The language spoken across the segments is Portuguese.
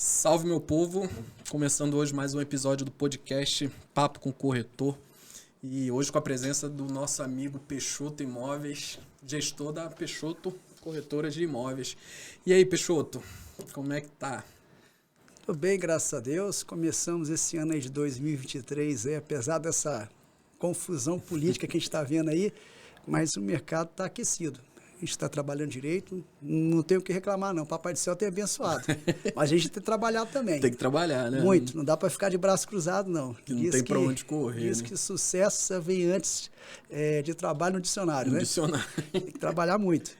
Salve, meu povo! Começando hoje mais um episódio do podcast Papo com Corretor. E hoje com a presença do nosso amigo Peixoto Imóveis, gestor da Peixoto Corretora de Imóveis. E aí, Peixoto, como é que tá? Tudo bem, graças a Deus. Começamos esse ano aí de 2023, apesar dessa confusão política que a gente está vendo aí, mas o mercado está aquecido. A gente está trabalhando direito, não tem o que reclamar não, Papai do Céu tem abençoado. Mas a gente tem que trabalhar também. Tem que trabalhar, né? Muito, não dá para ficar de braço cruzado não. Não tem para onde correr. Diz que sucesso vem antes de trabalho no dicionário, né? Dicionário. Tem que trabalhar muito.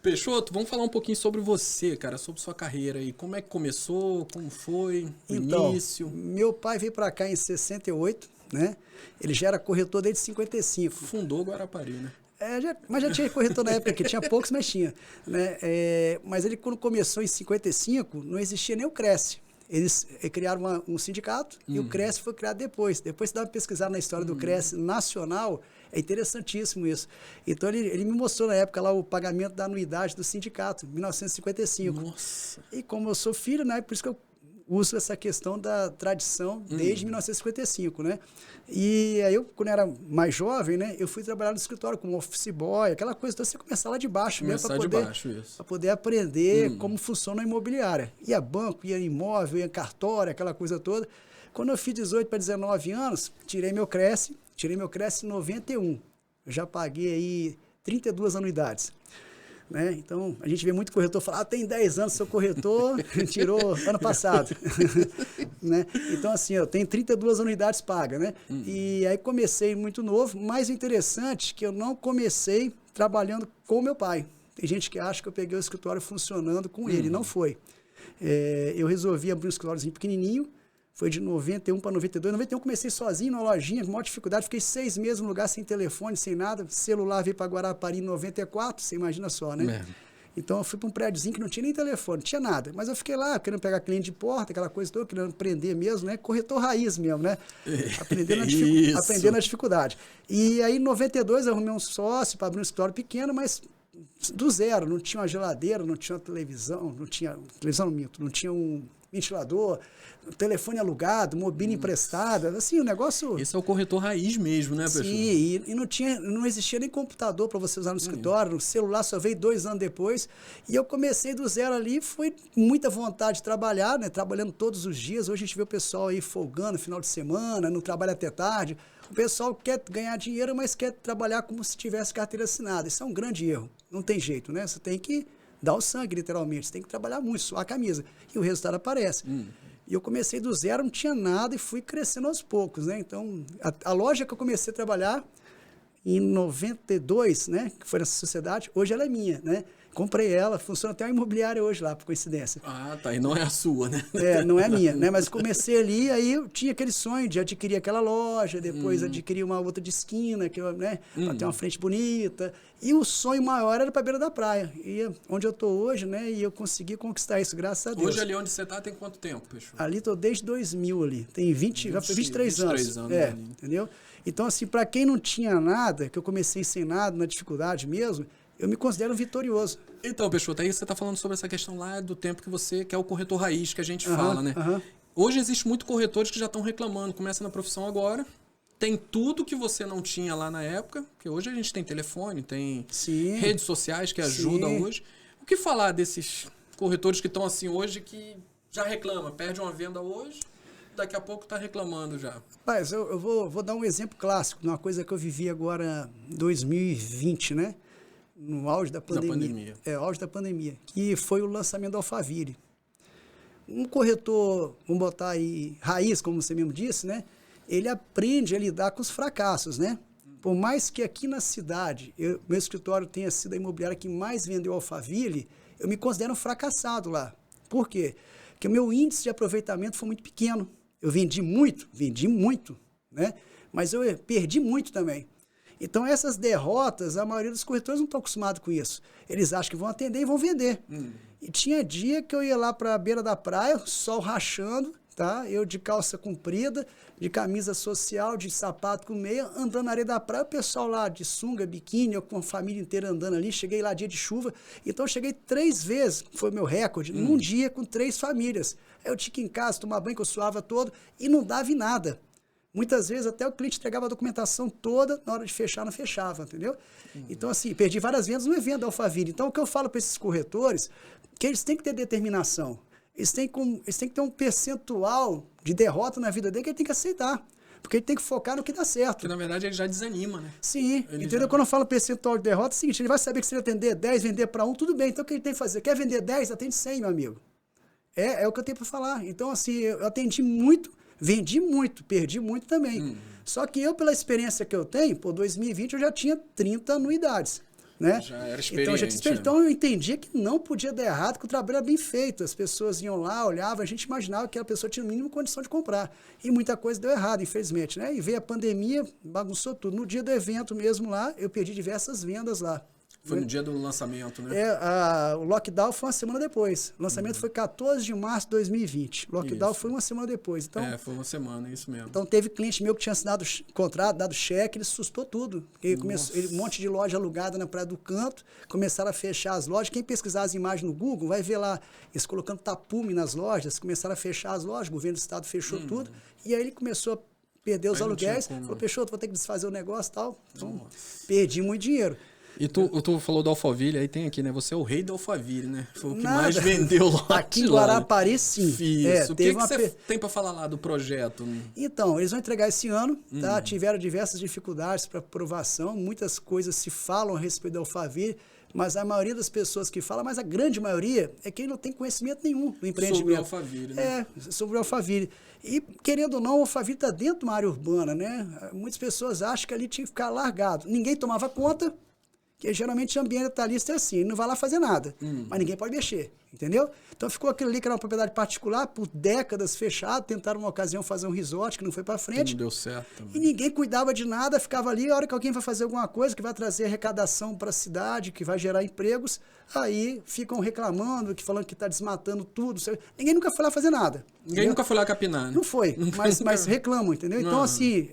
Peixoto, vamos falar um pouquinho sobre você, cara, sobre sua carreira aí. Como é que começou, como foi o início? Meu pai veio para cá em 68, né? Ele já era corretor desde 55. Fundou Guarapari, né? Mas já tinha corretor na época, que tinha poucos, mas tinha. Né? Mas ele, quando começou em 55, não existia nem o Cresce. Eles criaram um sindicato e o Cresce foi criado depois. Depois, se dá uma pesquisada na história do Cresce nacional, é interessantíssimo isso. Então, ele me mostrou na época lá o pagamento da anuidade do sindicato, em 1955. Nossa! E como eu sou filho, né, por isso que eu uso essa questão da tradição desde 1955, né? E aí eu, quando era mais jovem, né, eu fui trabalhar no escritório como office boy, aquela coisa, então você começar lá de baixo mesmo para poder aprender como funciona a imobiliária. Ia banco, ia imóvel, ia cartório, aquela coisa toda. Quando eu fiz 18 para 19 anos, tirei meu Cresce em 91. Eu já paguei aí 32 anuidades. Né? Então, a gente vê muito corretor falar, tem 10 anos, sou corretor, tirou ano passado. Né? Então, assim, eu tenho 32 anuidades pagas, né? E aí comecei muito novo, mais interessante que eu não comecei trabalhando com meu pai. Tem gente que acha que eu peguei o escritório funcionando com ele, não foi. Eu resolvi abrir um escritóriozinho pequenininho, foi de 91 para 92. Em 91 comecei sozinho na lojinha, com maior dificuldade. Fiquei 6 meses no lugar sem telefone, sem nada. Celular veio para Guarapari em 94, você imagina só, né? Então eu fui para um prédiozinho que não tinha nem telefone, não tinha nada. Mas eu fiquei lá, querendo pegar cliente de porta, aquela coisa toda, querendo aprender mesmo, né? Corretor raiz mesmo, né? Aprender na dificuldade. E aí em 92 eu arrumei um sócio para abrir um escritório pequeno, mas do zero. Não tinha uma geladeira, não tinha uma televisão, não tinha um ventilador, telefone alugado, mobília emprestada, assim, o negócio... Esse é o corretor raiz mesmo, né, pessoal? Sim, e não existia nem computador para você usar no escritório, o celular só veio 2 anos depois, e eu comecei do zero ali, foi muita vontade de trabalhar, né, trabalhando todos os dias. Hoje a gente vê o pessoal aí folgando final de semana, não trabalha até tarde. O pessoal quer ganhar dinheiro, mas quer trabalhar como se tivesse carteira assinada. Isso é um grande erro, não tem jeito, né? Você tem que dar o sangue, literalmente. Você tem que trabalhar muito, suar a camisa. E o resultado aparece. E eu comecei do zero, não tinha nada e fui crescendo aos poucos, né? Então, a loja que eu comecei a trabalhar em 92, né? Que foi nessa sociedade, hoje ela é minha, né? Comprei ela, funciona até uma imobiliária hoje lá, por coincidência. Ah, tá. E não é a sua, né? Não é minha, né? Mas comecei ali, aí eu tinha aquele sonho de adquirir aquela loja, depois adquirir uma outra de esquina, né? Pra ter uma frente bonita. E o sonho maior era pra beira da praia. E onde eu tô hoje, né? E eu consegui conquistar isso, graças a Deus. Hoje ali onde você tá tem quanto tempo, Peixoto? Ali tô desde 2000 ali. Tem 23 anos. Entendeu? Então, assim, pra quem não tinha nada, que eu comecei sem nada, na dificuldade mesmo, eu me considero vitorioso. Então, Peixoto, aí você está falando sobre essa questão lá do tempo que você quer o corretor raiz que a gente fala, né? Hoje existe muito corretores que já estão reclamando, começa na profissão agora, tem tudo que você não tinha lá na época, porque hoje a gente tem telefone, tem redes sociais que ajudam hoje. O que falar desses corretores que estão assim hoje que já reclamam, perde uma venda hoje, daqui a pouco está reclamando já? Mas eu vou dar um exemplo clássico, de uma coisa que eu vivi agora em 2020, né? No auge da pandemia. Auge da pandemia. Que foi o lançamento da Alphaville. Um corretor, vamos botar aí, raiz, como você mesmo disse, né? Ele aprende a lidar com os fracassos, né? Por mais que aqui na cidade, meu escritório tenha sido a imobiliária que mais vendeu Alphaville, eu me considero um fracassado lá. Por quê? Porque o meu índice de aproveitamento foi muito pequeno. Eu vendi muito, né? Mas eu perdi muito também. Então, essas derrotas, a maioria dos corretores não estão acostumados com isso. Eles acham que vão atender e vão vender. E tinha dia que eu ia lá para a beira da praia, sol rachando, tá? Eu de calça comprida, de camisa social, de sapato com meia, andando na areia da praia, o pessoal lá de sunga, biquíni, eu com a família inteira andando ali, cheguei lá dia de chuva, então eu cheguei 3 vezes, foi meu recorde, num dia com 3 famílias. Aí eu tinha que ir em casa, tomar banho, que eu suava todo, e não dava em nada. Muitas vezes até o cliente entregava a documentação toda, na hora de fechar, não fechava, entendeu? Então, assim, perdi várias vendas no evento da Alphaville. Então, o que eu falo para esses corretores, que eles têm que ter determinação. Eles têm que ter um percentual de derrota na vida dele que ele tem que aceitar. Porque ele tem que focar no que dá certo. Porque, na verdade, ele já desanima, né? Sim, entendeu? Quando eu falo percentual de derrota, é o seguinte, ele vai saber que se ele atender 10, vender para 1, tudo bem. Então, o que ele tem que fazer? Quer vender 10, atende 100, meu amigo. É o que eu tenho para falar. Então, assim, eu atendi muito, vendi muito, perdi muito também. Só que eu, pela experiência que eu tenho, por 2020 eu já tinha 30 anuidades. Né? Já era experiente. Então eu entendia que não podia dar errado, que o trabalho era bem feito. As pessoas iam lá, olhavam, a gente imaginava que a pessoa tinha o mínimo condição de comprar. E muita coisa deu errado, infelizmente. Né? E veio a pandemia, bagunçou tudo. No dia do evento mesmo lá, eu perdi diversas vendas lá. Foi no dia do lançamento, né? O lockdown foi uma semana depois. O lançamento foi 14 de março de 2020. O lockdown foi uma semana depois. Então, foi uma semana, isso mesmo. Então teve cliente meu que tinha assinado contrato, dado cheque, ele assustou tudo. Um monte de loja alugada na Praia do Canto, começaram a fechar as lojas. Quem pesquisar as imagens no Google vai ver lá, eles colocando tapume nas lojas, começaram a fechar as lojas, o governo do estado fechou tudo. E aí ele começou a perder os aluguéis, falou, Peixoto, vou ter que desfazer o negócio e tal. Então, perdi muito dinheiro. E tu falou da Alphaville, aí tem aqui, né? Você é o rei da Alphaville, né? Foi o que mais vendeu lá. Aqui em Guarapari, sim. Isso. O que você tem para falar lá do projeto? Né? Então, eles vão entregar esse ano, tá? Tiveram diversas dificuldades para aprovação, muitas coisas se falam a respeito da Alphaville, mas a maioria das pessoas que falam, mas a grande maioria, é quem não tem conhecimento nenhum do empreendimento. Sobre a Alphaville, né? Sobre a Alphaville. E, querendo ou não, a Alphaville está dentro de uma área urbana, né? Muitas pessoas acham que ali tinha que ficar largado. Ninguém tomava conta. Porque geralmente o ambientalista é assim, ele não vai lá fazer nada, mas ninguém pode mexer, entendeu? Então ficou aquilo ali que era uma propriedade particular, por décadas fechado, tentaram uma ocasião fazer um resort que não foi para frente. Que não deu certo também. E ninguém cuidava de nada, ficava ali, a hora que alguém vai fazer alguma coisa, que vai trazer arrecadação para a cidade, que vai gerar empregos, aí ficam reclamando, falando que está desmatando tudo. Ninguém nunca foi lá fazer nada. Ninguém nunca foi lá capinar, né? Não foi, mas reclamam, entendeu? Então, assim,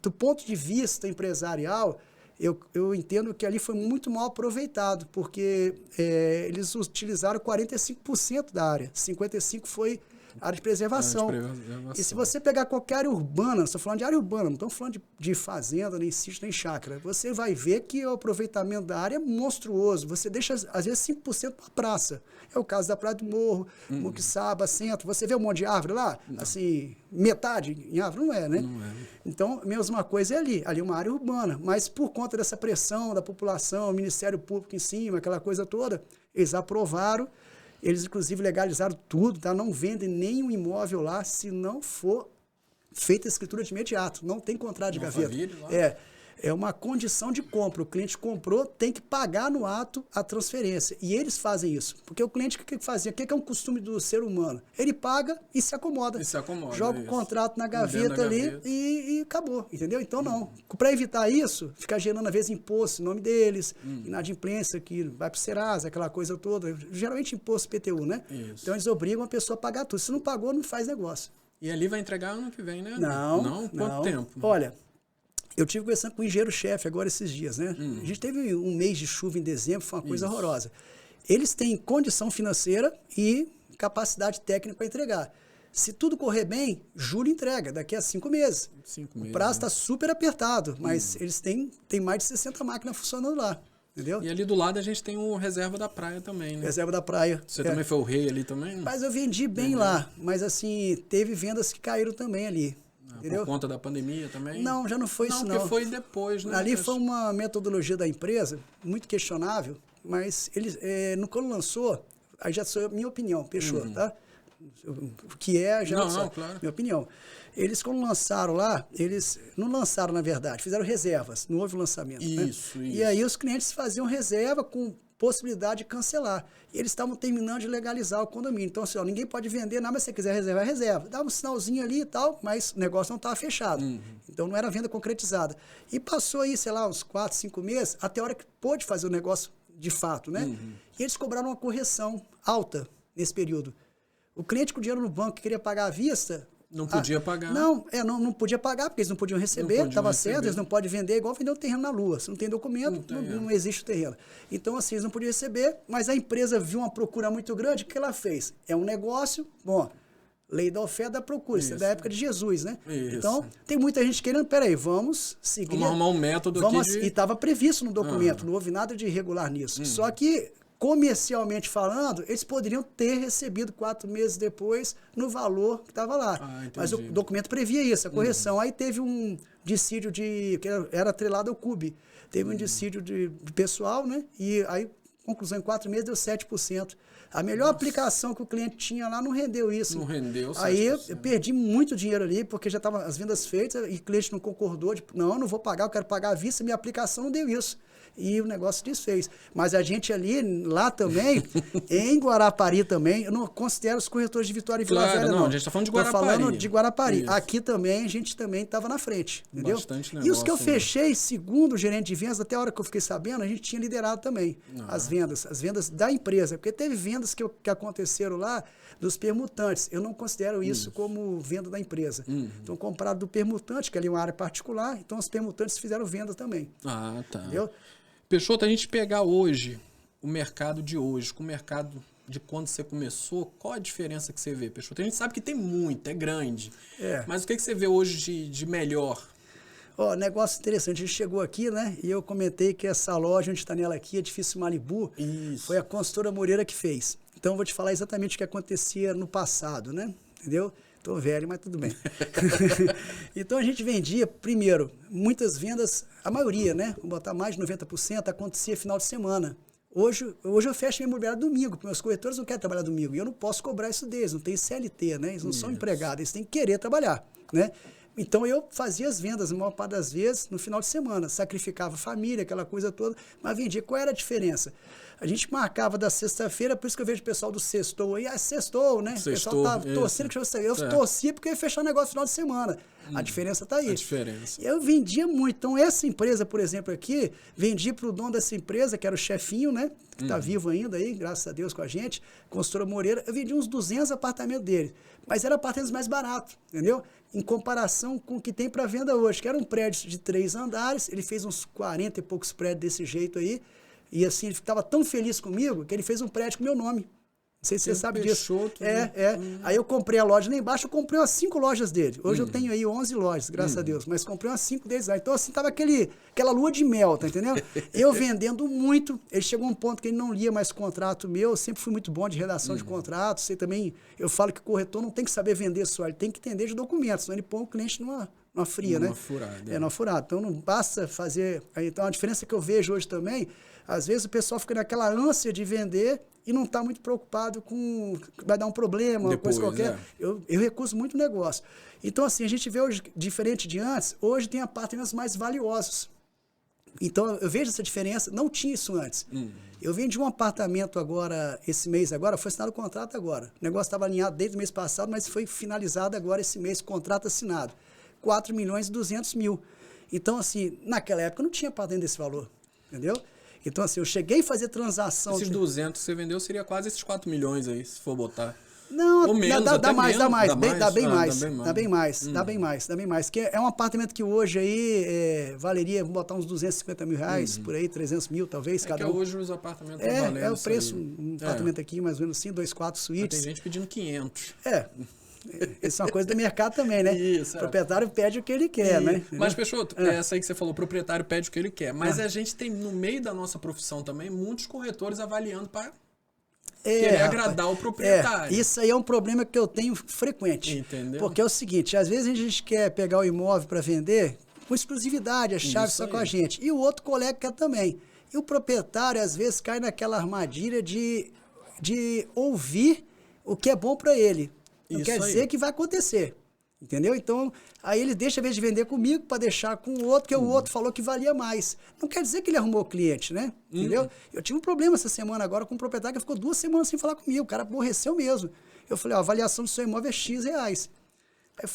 do ponto de vista empresarial, eu entendo que ali foi muito mal aproveitado, porque eles utilizaram 45% da área, 55% foi área de preservação. E se você pegar qualquer área urbana, estou falando de área urbana, não estou falando de fazenda, nem sítio, nem chácara, você vai ver que o aproveitamento da área é monstruoso. Você deixa, às vezes, 5% para a praça. É o caso da Praia do Morro, Muquiçaba, Centro. Você vê um monte de árvore lá? Não. Assim, metade em árvore? Não é, né? Não é. Então, a mesma coisa é ali. Ali é uma área urbana. Mas por conta dessa pressão da população, o Ministério Público em cima, aquela coisa toda, eles aprovaram. Eles, inclusive, legalizaram tudo, tá? Não vendem nenhum imóvel lá se não for feita a escritura de imediato. Não tem contrato de gaveta. É uma condição de compra. O cliente comprou, tem que pagar no ato a transferência. E eles fazem isso. Porque o cliente, o que fazia? O que é um costume do ser humano? Ele paga e se acomoda. Joga o contrato na gaveta ali e acabou. Entendeu? Então, não. Para evitar isso, ficar gerando, às vezes, imposto em nome deles, inadimplência que vai para o Serasa, aquela coisa toda. Geralmente, imposto PTU, né? Isso. Então, eles obrigam a pessoa a pagar tudo. Se não pagou, não faz negócio. E ali vai entregar ano que vem, né? Não. Quanto tempo? Olha, eu tive conversando com o engenheiro-chefe agora esses dias, né? A gente teve um mês de chuva em dezembro, foi uma coisa horrorosa. Eles têm condição financeira e capacidade técnica para entregar. Se tudo correr bem, julho entrega, daqui a 5 meses. O prazo está super apertado, mas eles têm mais de 60 máquinas funcionando lá. Entendeu? E ali do lado a gente tem o Reserva da Praia também, né? Reserva da Praia. Você também foi o rei ali também? Mas eu vendi bem lá, mas assim, teve vendas que caíram também ali. Entendeu? Por conta da pandemia também? Não, já não foi isso não. Porque foi depois, né? Ali foi uma metodologia da empresa, muito questionável, mas eles, quando lançou, aí já sou minha opinião, Peixoto, tá? O que já não, claro. Minha opinião. Eles, quando lançaram lá, eles não lançaram, na verdade, fizeram reservas, não houve lançamento. Isso. E aí os clientes faziam reserva com possibilidade de cancelar. E eles estavam terminando de legalizar o condomínio. Então, assim, ninguém pode vender nada, mas se você quiser reservar, reserva. Dava um sinalzinho ali e tal, mas o negócio não estava fechado. Então, não era venda concretizada. E passou aí, sei lá, uns 4, 5 meses, até a hora que pôde fazer o negócio de fato, né? E eles cobraram uma correção alta nesse período. O cliente com dinheiro no banco que queria pagar à vista... Não podia pagar. Não podia pagar, porque eles não podiam receber, estava certo, eles não podem vender, igual vender um terreno na Lua. Se não tem documento, não existe o terreno. Então, assim, eles não podiam receber, mas a empresa viu uma procura muito grande, o que ela fez? É um negócio, bom, lei da oferta da procura, isso é da época de Jesus, né? Isso. Então, tem muita gente querendo, peraí, vamos seguir. Vamos arrumar um método aqui E estava previsto no documento, não houve nada de irregular nisso. Só que, comercialmente falando, eles poderiam ter recebido 4 meses depois no valor que estava lá. Mas o documento previa isso, a correção. Aí teve um dissídio que era atrelado ao CUB. Teve um dissídio de pessoal, né? E aí, conclusão, em 4 meses deu 7%. A melhor aplicação que o cliente tinha lá não rendeu isso. Não rendeu 7%. Aí eu perdi muito dinheiro ali, porque já estavam as vendas feitas e o cliente não concordou. Não vou pagar, eu quero pagar à vista, minha aplicação não deu isso. E o negócio desfez. Mas a gente lá também, em Guarapari também, eu não considero os corretores de Vitória e Vila Velha, não. A gente está falando de Guarapari. Estou falando de Guarapari. Isso. Aqui também, a gente também estava na frente, entendeu? Bastante negócio, e os que eu fechei, segundo o gerente de vendas, até a hora que eu fiquei sabendo, a gente tinha liderado também as vendas da empresa. Porque teve vendas que aconteceram lá dos permutantes. Eu não considero isso como venda da empresa. Então, comprado do permutante, que ali é uma área particular, então os permutantes fizeram venda também. Ah, tá. Entendeu? Peixoto, a gente pegar hoje, o mercado de hoje, com o mercado de quando você começou, qual a diferença que você vê, Peixoto? A gente sabe que tem muito, é grande. Mas o que você vê hoje de melhor? Negócio interessante, a gente chegou aqui, né? E eu comentei que essa loja, onde está nela aqui, Edifício Malibu, foi a consultora Moreira que fez. Então, eu vou te falar exatamente o que acontecia no passado, né? Entendeu? Tô velho, mas tudo bem. Então, a gente vendia, primeiro, muitas vendas, a maioria, né? Vou botar mais de 90%, acontecia final de semana. Hoje eu fecho minha imobiliária domingo, porque meus corretores não querem trabalhar domingo. E eu não posso cobrar isso deles, não tem CLT, né? Eles não são empregados, eles têm que querer trabalhar, né? Então, eu fazia as vendas, a maior parte das vezes, no final de semana. Sacrificava a família, aquela coisa toda, mas vendia. Qual era a diferença? A gente marcava da sexta-feira, por isso que eu vejo o pessoal do sextou aí, sextou, né? Sextou, o pessoal tá torcendo que eu torcia porque eu ia fechar o negócio no final de semana. A diferença está aí. A diferença. Eu vendia muito. Então, essa empresa, por exemplo, aqui, vendi para o dono dessa empresa, que era o chefinho, né? Que está vivo ainda aí, graças a Deus com a gente, consultora Moreira. Eu vendi uns 200 apartamentos dele. Mas eram apartamentos mais baratos, entendeu? Em comparação com o que tem para venda hoje, que era um prédio de 3 andares. Ele fez uns 40 e poucos prédios desse jeito aí. E assim, ele estava tão feliz comigo que ele fez um prédio com meu nome. Não sei se você sabe disso. Aí eu comprei a loja lá embaixo, eu comprei umas 5 lojas dele. Hoje eu tenho aí 11 lojas, graças a Deus. Mas comprei umas 5 deles lá. Então assim, tava aquela lua de mel, tá entendendo? Eu vendendo muito. Ele chegou a um ponto que ele não lia mais contrato meu. Eu sempre fui muito bom de redação de contratos. Você também, eu falo que o corretor não tem que saber vender só, ele tem que entender de documentos. Senão ele põe o cliente numa fria, né? Numa furada. Então não basta fazer... Então a diferença que eu vejo hoje também, às vezes o pessoal fica naquela ânsia de vender e não está muito preocupado com... Vai dar um problema, uma coisa qualquer. Eu recuso muito o negócio. Então assim, a gente vê hoje, diferente de antes, hoje tem apartamentos mais valiosos. Então eu vejo essa diferença, não tinha isso antes. Eu vendi um apartamento agora, esse mês agora, foi assinado o contrato agora. O negócio estava alinhado desde o mês passado, mas foi finalizado agora esse mês, contrato assinado. 4.200.000. Então, assim, naquela época não tinha apartamento desse valor, entendeu? Então, assim, eu cheguei a fazer transação... Esses 200 que você vendeu seria quase esses 4 milhões aí, se for botar. Não, ou menos, dá mais. Dá bem mais. Que é um apartamento que hoje aí valeria, vamos botar uns 250 mil reais, por aí, 300 mil talvez, cada um. Hoje os apartamentos estão valendo. É o preço, um apartamento aqui, mais ou menos assim, 2 quartos suítes. Tem gente pedindo 500. Isso é uma coisa do mercado também, né? Isso, o proprietário pede o que ele quer, né? Mas, Peixoto, essa aí que você falou, o proprietário pede o que ele quer. Mas a gente tem, no meio da nossa profissão também, muitos corretores avaliando para querer agradar o proprietário. Isso aí é um problema que eu tenho frequente. Entendeu? Porque é o seguinte, às vezes a gente quer pegar o imóvel para vender com exclusividade, a chave só com a gente. E o outro colega quer também. E o proprietário, às vezes, cai naquela armadilha de ouvir o que é bom para ele. Não quer dizer que vai acontecer, entendeu? Então, aí ele deixa, a vez de vender comigo, para deixar com o outro, que o outro falou que valia mais. Não quer dizer que ele arrumou o cliente, né? Entendeu? Eu tive um problema essa semana agora com um proprietário que ficou 2 semanas sem falar comigo. O cara aborreceu mesmo. Eu falei, a avaliação do seu imóvel é X reais.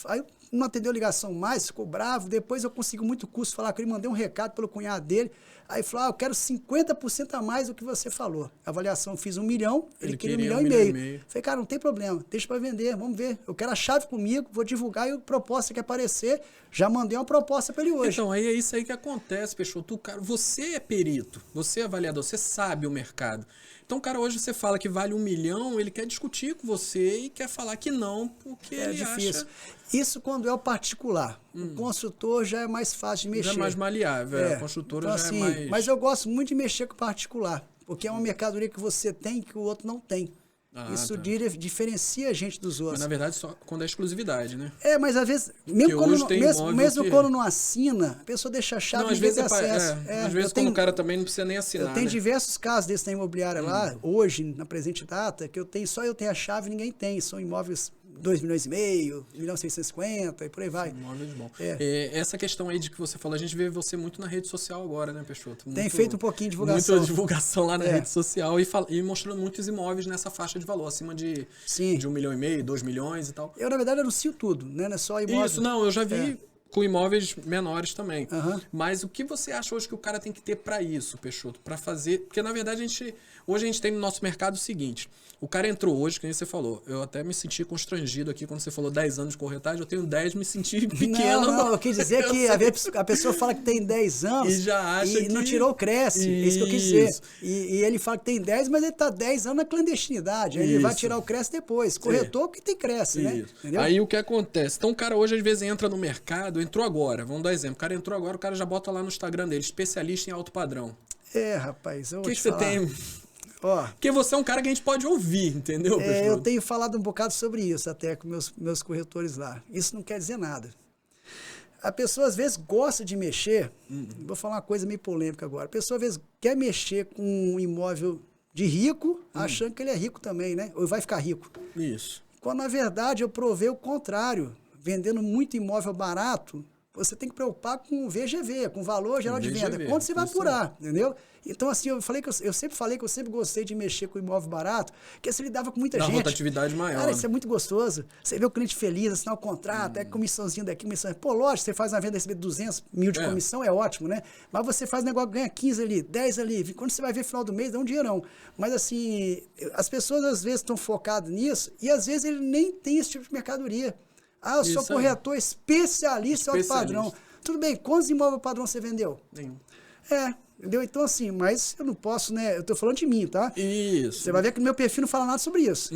Aí não atendeu ligação mais, ficou bravo. Depois eu consegui muito custo falar com ele, mandei um recado pelo cunhado dele. Aí falou, eu quero 50% a mais do que você falou. A avaliação eu fiz 1 milhão, ele queria 1,5 milhão. Falei, cara, não tem problema, deixa para vender, vamos ver. Eu quero a chave comigo, vou divulgar e a proposta que aparecer, já mandei uma proposta para ele hoje. Então, aí é isso aí que acontece, Peixoto. Cara, você é perito, você é avaliador, você sabe o mercado. Então, cara, hoje você fala que vale 1 milhão, ele quer discutir com você e quer falar que não, porque ele difícil. acha... Isso quando é o particular. O construtor já é mais fácil de mexer. Já é mais maleável, a construtora então, já assim, é mais... Mas eu gosto muito de mexer com o particular, porque é uma mercadoria que você tem que o outro não tem. Isso diferencia a gente dos outros. Mas, na verdade, só quando é exclusividade, né? Mas às vezes, mesmo quando não assina, a pessoa deixa a chave e não tem acesso. Às vezes, quando o cara também não precisa nem assinar. Eu tenho diversos casos desses na imobiliária lá, hoje, na presente data, que só eu tenho a chave e ninguém tem. São imóveis 2,5 milhões, 1,650 e por aí vai. Imóveis bom. Essa questão aí de que você falou, a gente vê você muito na rede social agora, né, Peixoto? Tem feito um pouquinho de divulgação. Muita divulgação lá na rede social e mostrando muitos imóveis nessa faixa de valor, acima de 1,5 milhão, 2 milhões e tal. Eu, na verdade, anuncio tudo, né? Não é só imóveis. Isso, não, eu já vi com imóveis menores também. Mas o que você acha hoje que o cara tem que ter para isso, Peixoto? Para fazer... Porque, na verdade, hoje a gente tem no nosso mercado o seguinte... O cara entrou hoje, como você falou, eu até me senti constrangido aqui quando você falou 10 anos de corretagem, eu tenho 10, me senti pequeno. Não, eu quis dizer que a pessoa fala que tem 10 anos e já acha e não tirou o Cresce, é isso que eu quis dizer. E ele fala que tem 10, mas ele está 10 anos na clandestinidade, aí ele vai tirar o Cresce depois. Corretor que tem Cresce, né? Entendeu? Aí o que acontece? Então o cara hoje às vezes entra no mercado, entrou agora, vamos dar exemplo, o cara entrou agora, o cara já bota lá no Instagram dele, especialista em alto padrão. Rapaz, eu vou te falar. O que você tem... Porque você é um cara que a gente pode ouvir, entendeu? Eu tenho falado um bocado sobre isso até com meus corretores lá. Isso não quer dizer nada. A pessoa às vezes gosta de mexer, vou falar uma coisa meio polêmica agora, a pessoa às vezes quer mexer com um imóvel de rico, achando que ele é rico também, né? Ou vai ficar rico. Isso. Quando na verdade eu provei o contrário, vendendo muito imóvel barato, você tem que preocupar com o VGV, com o valor geral de venda. Quanto você vai apurar, entendeu? Então, assim, eu sempre falei que eu sempre gostei de mexer com imóvel barato, porque você lidava com muita gente. Dá rotatividade maior. Cara, isso é muito gostoso. Você vê o cliente feliz, assinar o contrato, comissãozinha daqui, comissão. Pô, lógico, você faz uma venda, receber 200 mil de comissão, é ótimo, né? Mas você faz um negócio, ganha 15 ali, 10 ali. Quando você vai ver no final do mês, dá um dinheirão. Mas, assim, as pessoas às vezes estão focadas nisso e às vezes ele nem tem esse tipo de mercadoria. Eu sou corretor especialista em alto padrão. Tudo bem, quantos imóveis padrão você vendeu? Nenhum. Entendeu? Então, assim, mas eu não posso, né? Eu tô falando de mim, tá? Isso. Você vai ver que no meu perfil não fala nada sobre isso.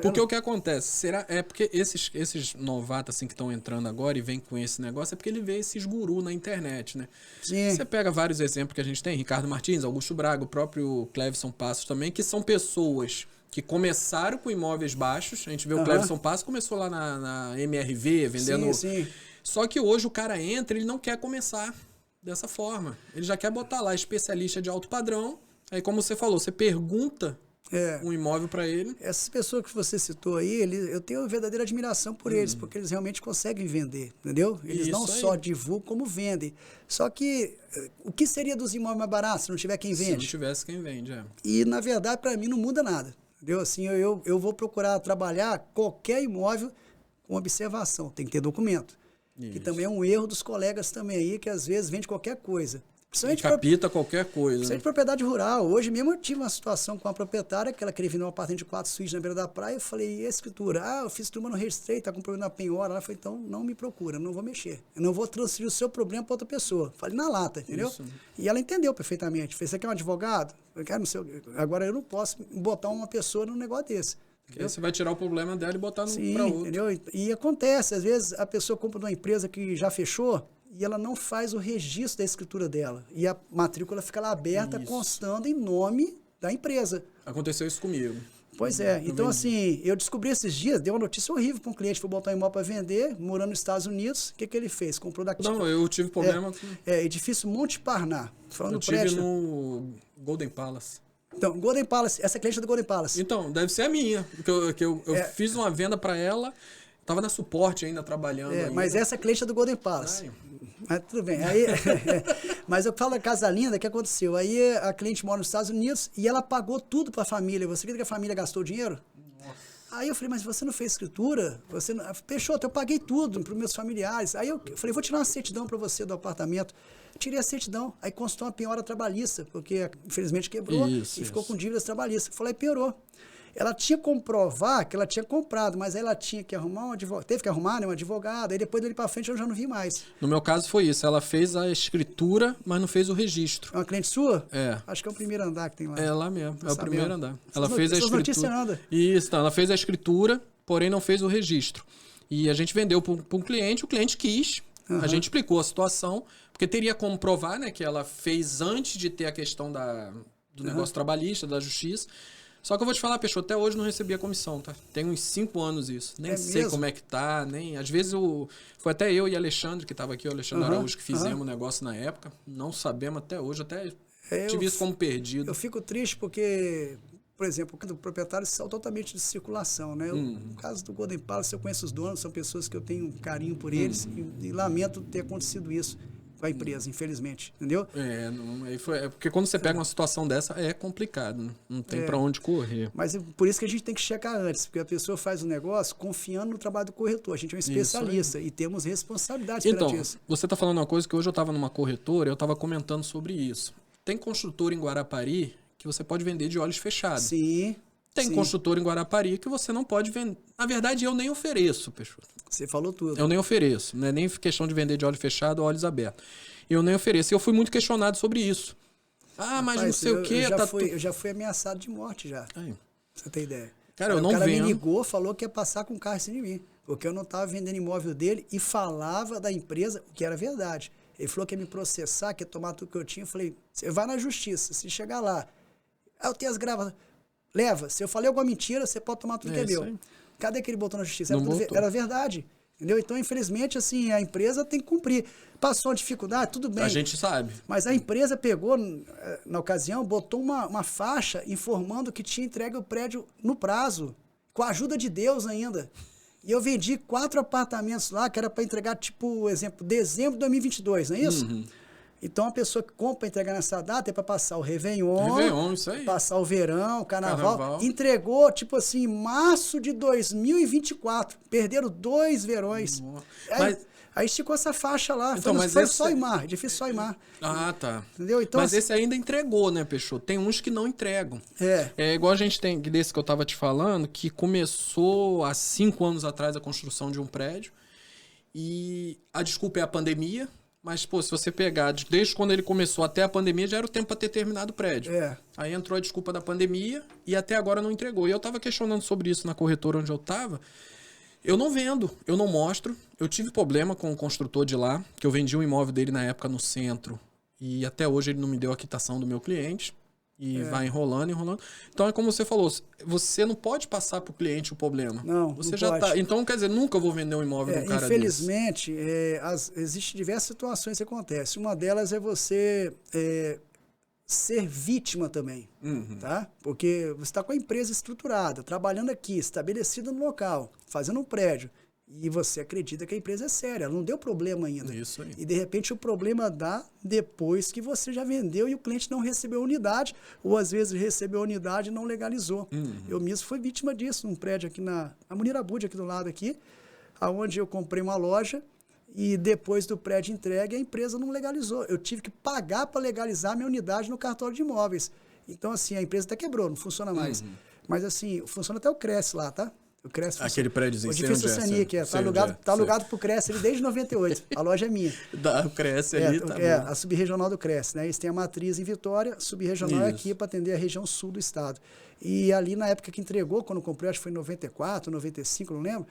Porque o que acontece? Porque esses novatos assim, que estão entrando agora e vêm com esse negócio, é porque ele vê esses gurus na internet, né? Sim. Você pega vários exemplos que a gente tem, Ricardo Martins, Augusto Braga, o próprio Clevison Passos também, que são pessoas que começaram com imóveis baixos. A gente vê o Clevison Passos, começou lá na MRV, vendendo... Sim. Só que hoje o cara entra, ele não quer começar dessa forma. Ele já quer botar lá especialista de alto padrão. Aí, como você falou, você pergunta um imóvel para ele. Essas pessoas que você citou aí, eu tenho verdadeira admiração por eles, porque eles realmente conseguem vender, entendeu? Eles não só divulgam, como vendem. Só que, o que seria dos imóveis mais baratos se não tiver quem vende? Se não tivesse quem vende, E, na verdade, para mim não muda nada. Entendeu? Assim, eu vou procurar trabalhar qualquer imóvel com observação. Tem que ter documento. Isso. Que também é um erro dos colegas também aí, que às vezes vende qualquer coisa. Capita qualquer coisa. Principalmente propriedade rural. Hoje mesmo eu tive uma situação com a proprietária, que ela queria vender um apartamento de 4 suítes na beira da praia. Eu falei, e a escritura? Eu fiz escritura no registrei, tá com problema na penhora. Ela falou, então não me procura, não vou mexer. Eu não vou transferir o seu problema para outra pessoa. Falei, na lata, entendeu? Isso. E ela entendeu perfeitamente. Falei, você quer um advogado? Agora eu não posso botar uma pessoa num negócio desse. Entendeu? Você vai tirar o problema dela e botar para outro. Entendeu? E acontece, às vezes a pessoa compra de uma empresa que já fechou e ela não faz o registro da escritura dela. E a matrícula fica lá aberta, constando em nome da empresa. Aconteceu isso comigo. Pois é. Então, assim, eu descobri esses dias, deu uma notícia horrível para um cliente, foi botar um imóvel para vender, morando nos Estados Unidos. O que ele fez? Comprou daqui. Não, eu tive problema. Edifício Monte Parná. Falando eu tive no Golden Palace. Então, Golden Palace, essa cliente é do Golden Palace. Então, deve ser a minha. Porque eu fiz uma venda para ela, tava na suporte ainda, trabalhando. Mas essa cliente é do Golden Palace. Mas tudo bem. Aí, mas eu falo da Casa Linda, o que aconteceu? Aí a cliente mora nos Estados Unidos e ela pagou tudo para a família. Você acredita que a família gastou dinheiro? Nossa. Aí eu falei, mas você não fez escritura? Você não... Peixoto, eu paguei tudo para os meus familiares. Aí eu falei, vou tirar uma certidão para você do apartamento. Tirei a certidão, aí constou uma penhora trabalhista, porque infelizmente quebrou e ficou com dívidas trabalhistas. Falei, piorou. Ela tinha que comprovar que ela tinha comprado, mas aí ela tinha que arrumar um advogado, teve que arrumar, né, um advogado, aí depois dele para frente eu já não vi mais. No meu caso foi isso, ela fez a escritura, mas não fez o registro. É uma cliente sua? É. Acho que é o primeiro andar que tem lá. É lá mesmo, é o primeiro andar. Ela Essas fez a escritura. Notícias nada. Isso, então, ela fez a escritura, porém não fez o registro. E a gente vendeu para um cliente, o cliente quis, a gente explicou a situação, porque teria como provar, né, que ela fez antes de ter a questão do negócio trabalhista, da justiça. Só que eu vou te falar, Peixoto, até hoje não recebi a comissão, tá? Tem uns 5 anos isso. Nem sei mesmo? Como é que tá, nem... Às vezes foi até eu e Alexandre, que tava aqui, o Alexandre Araújo, que fizemos o negócio na época. Não sabemos até hoje, até tive isso como perdido. Eu fico triste porque, por exemplo, o proprietário saiu totalmente de circulação, né? No caso do Golden Palace, eu conheço os donos, são pessoas que eu tenho um carinho por eles e lamento ter acontecido isso com a empresa, infelizmente, entendeu? Porque quando você pega uma situação dessa, é complicado, não tem para onde correr. Mas por isso que a gente tem que checar antes, porque a pessoa faz o negócio confiando no trabalho do corretor. A gente é um especialista e temos responsabilidade perante isso. Então, você está falando uma coisa que hoje eu estava numa corretora e eu estava comentando sobre isso. Tem construtora em Guarapari que você pode vender de olhos fechados. Sim. Tem construtora em Guarapari que você não pode vender. Na verdade, eu nem ofereço, Peixoto. Você falou tudo. Eu nem ofereço. Não é nem questão de vender de olho fechado ou olhos abertos. Eu nem ofereço. E eu fui muito questionado sobre isso. Ah, mas não sei o quê. Eu já fui ameaçado de morte já. Aí. Pra você ter ideia. Cara, eu não vendo. O cara me ligou, falou que ia passar com o carro em cima de mim. Porque eu não estava vendendo imóvel dele e falava da empresa, o que era verdade. Ele falou que ia me processar, que ia tomar tudo que eu tinha. Eu falei, você vai na justiça. Se chegar lá, eu tenho as gravações. Leva, se eu falei alguma mentira, você pode tomar tudo que é meu. Aí. Cadê que ele botou na justiça? Era verdade. Entendeu? Então, infelizmente, assim, a empresa tem que cumprir. Passou uma dificuldade, tudo bem. A gente sabe. Mas a empresa pegou, na ocasião, botou uma faixa informando que tinha entregue o prédio no prazo, com a ajuda de Deus ainda. E eu vendi 4 apartamentos lá, que era para entregar, tipo, exemplo, dezembro de 2022, não é isso? Então, a pessoa que compra para entregar nessa data é para passar o Réveillon, isso aí. Passar o verão, o carnaval. Entregou, tipo assim, março de 2024. Perderam 2 verões. Aí esticou essa faixa lá. Então, foi só Imar, difícil só Imar. Ah, tá. Entendeu? Então, mas esse ainda entregou, né, Peixoto? Tem uns que não entregam. É igual a gente tem, desse que eu tava te falando, que começou há 5 anos atrás a construção de um prédio. E a desculpa é a pandemia. Mas, pô, se você pegar, desde quando ele começou até a pandemia, já era o tempo para ter terminado o prédio. Aí entrou a desculpa da pandemia e até agora não entregou. E eu tava questionando sobre isso na corretora onde eu tava. Eu não vendo, eu não mostro. Eu tive problema com o construtor de lá, que eu vendi um imóvel dele na época no centro. E até hoje ele não me deu a quitação do meu cliente. E vai enrolando. Então é como você falou, você não pode passar para o cliente o problema. Não, você não já pode. Tá. Então, quer dizer, nunca vou vender um imóvel com um cara infelizmente, existem diversas situações que acontecem. Uma delas é você ser vítima também, tá? Porque você está com a empresa estruturada, trabalhando aqui, estabelecida no local, fazendo um prédio. E você acredita que a empresa é séria, ela não deu problema ainda. Isso aí. E de repente o problema dá depois que você já vendeu e o cliente não recebeu a unidade, ou às vezes recebeu a unidade e não legalizou. Eu mesmo fui vítima disso, num prédio aqui na Munirabud, aqui do lado aqui, onde eu comprei uma loja e depois do prédio entregue a empresa não legalizou. Eu tive que pagar para legalizar minha unidade no cartório de imóveis. Então assim, a empresa até quebrou, não funciona mais. Mas assim, funciona até o Cresce lá, tá? Aquele prédiozinho. O edifício Sani, que tá alugado pro Cresce desde 98. A loja é minha. O Cresce ali, tá bom. A subregional do Cresce, né? Eles têm a matriz em Vitória, a subregional é aqui para atender a região sul do estado. E ali na época que entregou, quando eu comprei, acho que foi em 94, 95, não lembro,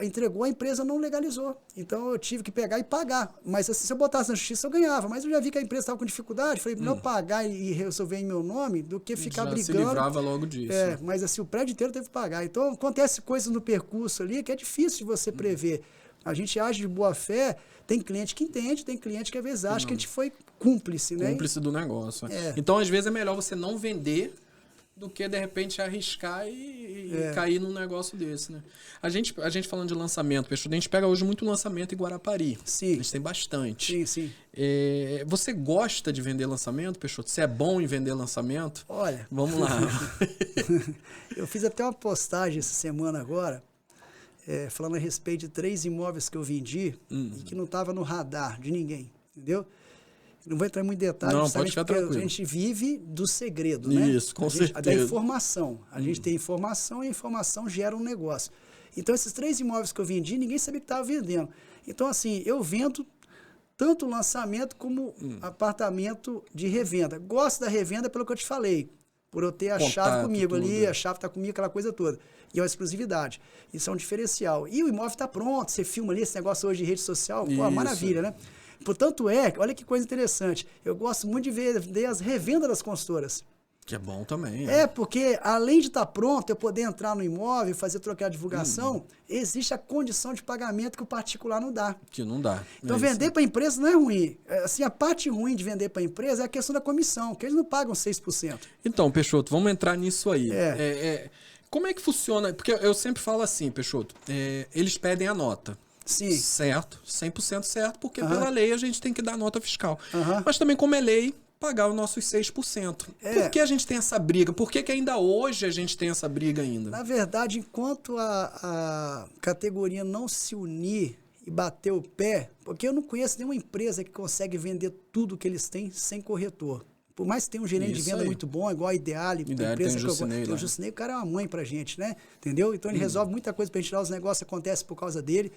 entregou, a empresa não legalizou. Então eu tive que pegar e pagar. Mas assim, se eu botasse na justiça, eu ganhava. Mas eu já vi que a empresa estava com dificuldade, falei, melhor pagar e resolver em meu nome do que ficar brigando. Se livrava logo disso. Mas assim, o prédio inteiro teve que pagar. Então acontece coisas no percurso ali que é difícil de você prever. A gente age de boa fé, tem cliente que entende, tem cliente que às vezes acha que a gente foi cúmplice, né? Cúmplice do negócio. Então, às vezes, é melhor você não vender do que, de repente, arriscar e cair num negócio desse, né? A gente falando de lançamento, Peixoto, a gente pega hoje muito lançamento em Guarapari. Sim. A gente tem bastante. Sim, sim. Você gosta de vender lançamento, Peixoto? Você é bom em vender lançamento? Olha... Vamos lá. Eu fiz até uma postagem essa semana agora, falando a respeito de 3 imóveis que eu vendi e que não estava no radar de ninguém, entendeu? Não vou entrar em muito detalhe, não, pode ficar porque tranquilo. A gente vive do segredo, né? Isso, com certeza. Da informação. A gente tem informação e a informação gera um negócio. Então, esses 3 imóveis que eu vendi, ninguém sabia que estava vendendo. Então, assim, eu vendo tanto lançamento como apartamento de revenda. Gosto da revenda pelo que eu te falei, por eu ter a chave comigo ali, a chave está comigo, aquela coisa toda. E é uma exclusividade. Isso é um diferencial. E o imóvel está pronto, você filma ali, esse negócio hoje de rede social, pô, maravilha, né? Portanto, olha que coisa interessante, eu gosto muito de ver as revendas das consultoras. Que é bom também. Porque além de estar pronto, eu poder entrar no imóvel, fazer trocar a divulgação, existe a condição de pagamento que o particular não dá. Que não dá. Então, vender para a empresa não é ruim. Assim, a parte ruim de vender para a empresa é a questão da comissão, que eles não pagam 6%. Então, Peixoto, vamos entrar nisso aí. Como é que funciona? Porque eu sempre falo assim, Peixoto, eles pedem a nota. Sim. Certo, 100% certo, porque pela lei a gente tem que dar nota fiscal. Mas também, como é lei, pagar os nossos 6%. Por que a gente tem essa briga? Por que ainda hoje a gente tem essa briga ainda? Na verdade, enquanto a categoria não se unir e bater o pé, porque eu não conheço nenhuma empresa que consegue vender tudo que eles têm sem corretor. Por mais que tenha um gerente de venda muito bom, igual a Ideale, empresa tem o Jucinei, o cara é uma mãe pra gente, né? Entendeu? Então ele resolve muita coisa pra gente tirar os negócios, acontece por causa dele.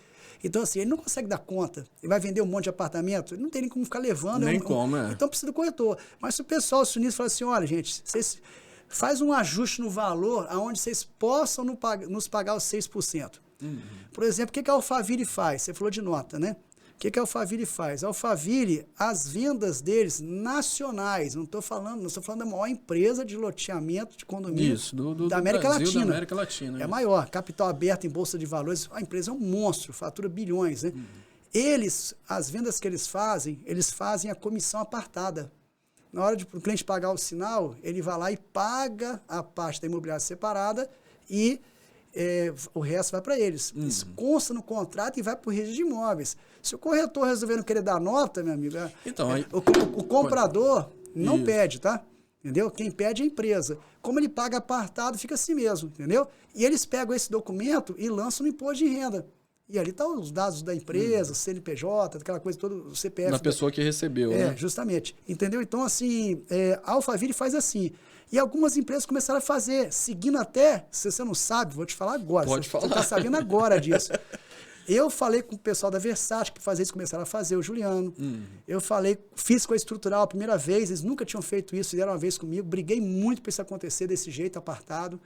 Então, assim, ele não consegue dar conta. Ele vai vender um monte de apartamento, ele não tem nem como ficar levando. Então precisa do corretor. Mas se o pessoal se unir e falar assim, olha, gente, vocês faz um ajuste no valor aonde vocês possam nos pagar os 6%. Por exemplo, o que a Alphaville faz? Você falou de nota, né? O que a Alphaville faz? A Alphaville, as vendas deles nacionais, não estou falando da maior empresa de loteamento de condomínio da América Latina. Da América Latina. É a maior, capital aberto em bolsa de valores. A empresa é um monstro, fatura bilhões, né? As vendas que eles fazem a comissão apartada. Na hora o cliente pagar o sinal, ele vai lá e paga a parte da imobiliária separada e o resto vai para eles. Isso consta no contrato e vai para o registro de imóveis. Se o corretor resolver não querer dar nota, meu amigo, então, o comprador não pede, tá? Entendeu? Quem pede é a empresa. Como ele paga apartado, fica assim mesmo, entendeu? E eles pegam esse documento e lançam no imposto de renda. E ali estão os dados da empresa, CNPJ, aquela coisa toda, o CPF. Da pessoa que recebeu, né? Justamente. Entendeu? Então, assim, a Alphaville faz assim. E algumas empresas começaram a fazer, seguindo até, se você não sabe, vou te falar agora. Pode falar. Você está sabendo agora disso. Eu falei com o pessoal da Versátil, que fazia isso, começaram a fazer, o Juliano. Eu fiz com a Estrutural a primeira vez, eles nunca tinham feito isso, fizeram uma vez comigo, briguei muito para isso acontecer desse jeito, apartado.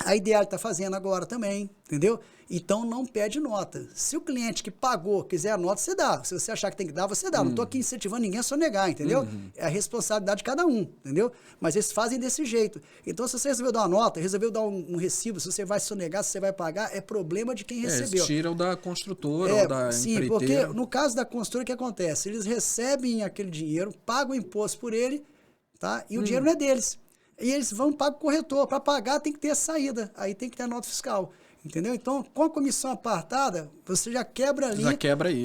A Ideale está fazendo agora também, entendeu? Então não pede nota. Se o cliente que pagou quiser a nota, você dá. Se você achar que tem que dar, você dá. Não estou aqui incentivando ninguém a sonegar, entendeu? É a responsabilidade de cada um, entendeu? Mas eles fazem desse jeito. Então, se você resolveu dar uma nota, resolveu dar um recibo, se você vai sonegar, se você vai pagar, é problema de quem recebeu. Eles tiram da construtora ou da empreiteira. Porque no caso da construtora, o que acontece? Eles recebem aquele dinheiro, pagam o imposto por ele, tá? E o dinheiro não é deles. E eles vão pagar o corretor. Para pagar tem que ter a saída. Aí tem que ter a nota fiscal. Entendeu? Então, com a comissão apartada, você já quebra ali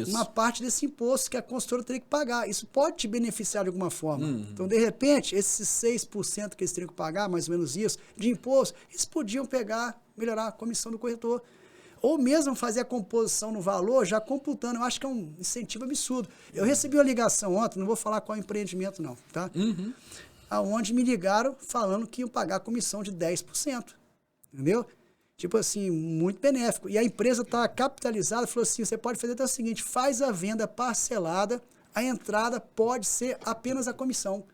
uma parte desse imposto que a consultora teria que pagar. Isso pode te beneficiar de alguma forma. Então, de repente, esses 6% que eles teriam que pagar, mais ou menos isso, de imposto, eles podiam melhorar a comissão do corretor. Ou mesmo fazer a composição no valor, já computando. Eu acho que é um incentivo absurdo. Eu recebi uma ligação ontem, não vou falar qual empreendimento não, tá? Aonde me ligaram falando que iam pagar a comissão de 10%. Entendeu? Tipo assim, muito benéfico. E a empresa está capitalizada, falou assim, você pode fazer até o seguinte, faz a venda parcelada, a entrada pode ser apenas a comissão,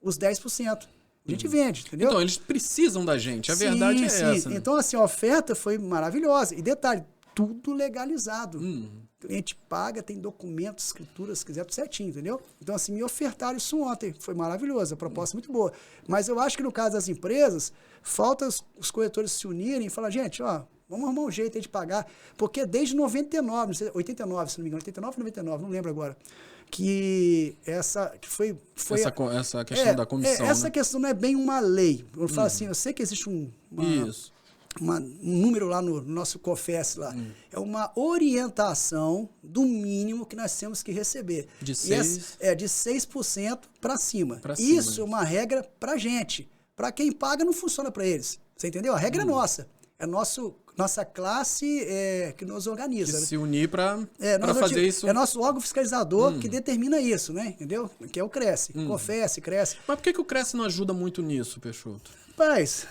os 10%. A gente vende, entendeu? Então, eles precisam da gente, a verdade é essa. Né? Então, assim, a oferta foi maravilhosa. E detalhe, tudo legalizado. O cliente paga, tem documentos, escrituras, se quiser, tudo certinho, entendeu? Então, assim, me ofertaram isso ontem. Foi maravilhoso, a proposta é muito boa. Mas eu acho que no caso das empresas, falta os corretores se unirem e falar, gente, vamos arrumar um jeito aí de pagar. Porque desde 99, 89, se não me engano, 89 ou 99, não lembro agora. que foi essa questão da comissão, essa né? questão não é bem uma lei. Eu falo assim, eu sei que existe um número lá no nosso COFES lá. É uma orientação do mínimo que nós temos que receber. De 6%? De 6% para cima. Isso é uma regra para gente. Para quem paga, não funciona para eles. Você entendeu? A regra é nossa. É nossa classe que nos organiza. Que né? se unir para fazer isso. É nosso órgão fiscalizador que determina isso, né? Entendeu? Que é o CRECE. COFES, CRECE. Mas por que o CRECE não ajuda muito nisso, Peixoto? Rapaz,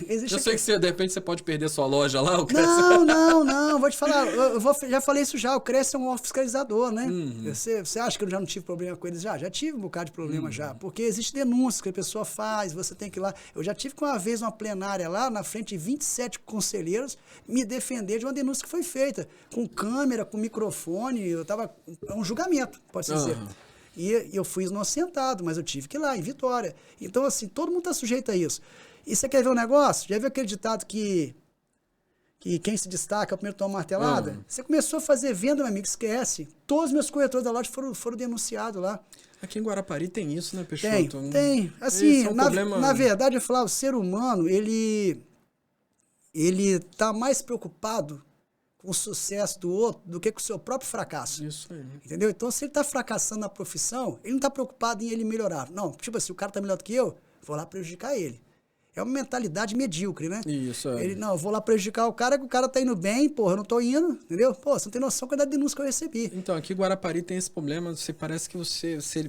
existe... Eu sei que de repente você pode perder sua loja lá, o CRECE... Não, vou te falar, já falei isso já, o CRECE é um órgão fiscalizador, né? Você acha que eu já não tive problema com eles? Já tive um bocado de problema já, porque existe denúncia que a pessoa faz, você tem que ir lá. Eu já tive uma vez uma plenária lá, na frente de 27 conselheiros, me defender de uma denúncia que foi feita, com câmera, com microfone, é um julgamento, pode-se dizer. E eu fui inocentado, mas eu tive que ir lá, em Vitória. Então, assim, todo mundo está sujeito a isso. E você quer ver um negócio? Já viu aquele ditado que quem se destaca primeiro toma martelada? Você começou a fazer venda, meu amigo, esquece. Todos os meus corretores da loja foram denunciados lá. Aqui em Guarapari tem isso, né, Peixoto? Tem. Assim, na verdade, eu falar, o ser humano, ele tá mais preocupado com o sucesso do outro do que com o seu próprio fracasso. Isso aí. Entendeu? Então, se ele está fracassando na profissão, ele não está preocupado em ele melhorar. Não, tipo assim, o cara está melhor do que eu, vou lá prejudicar ele. É uma mentalidade medíocre, né? Isso, Ele, não, eu vou lá prejudicar o cara, que o cara tá indo bem, porra, eu não tô indo, entendeu? Pô, você não tem noção da quantidade de denúncia que eu recebi. Então, aqui em Guarapari tem esse problema, parece que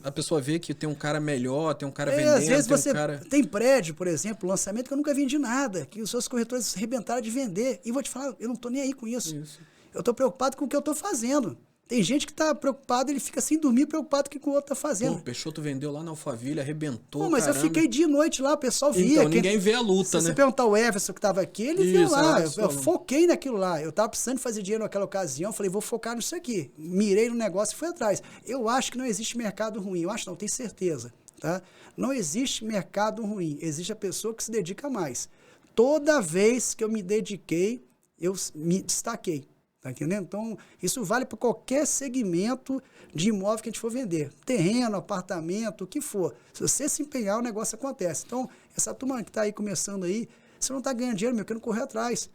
a pessoa vê que tem um cara melhor, tem um cara vendendo, às vezes tem um cara... Tem prédio, por exemplo, lançamento que eu nunca vendi nada, que os seus corretores arrebentaram de vender. E vou te falar, eu não tô nem aí com isso. Eu tô preocupado com o que eu tô fazendo. Tem gente que tá preocupado, ele fica sem dormir, preocupado com o que o outro tá fazendo. Pô, o Peixoto vendeu lá na Alphaville, arrebentou, mas caramba. eu fiquei dia e noite lá, o pessoal via. Então, ninguém vê a luta, se né? você perguntar o Everson que tava aqui, ele viu lá. Eu né? foquei naquilo lá. Eu tava precisando fazer dinheiro naquela ocasião, falei, vou focar nisso aqui. Mirei no negócio e fui atrás. Eu acho que não existe mercado ruim. Eu acho não, tenho certeza. Tá? Não existe mercado ruim. Existe a pessoa que se dedica mais. Toda vez que eu me dediquei, eu me destaquei. Tá entendendo? Então, isso vale para qualquer segmento de imóvel que a gente for vender. Terreno, apartamento, o que for. Se você se empenhar, o negócio acontece. Então, essa turma que está aí começando aí, você não está ganhando dinheiro, meu, querendo correr atrás.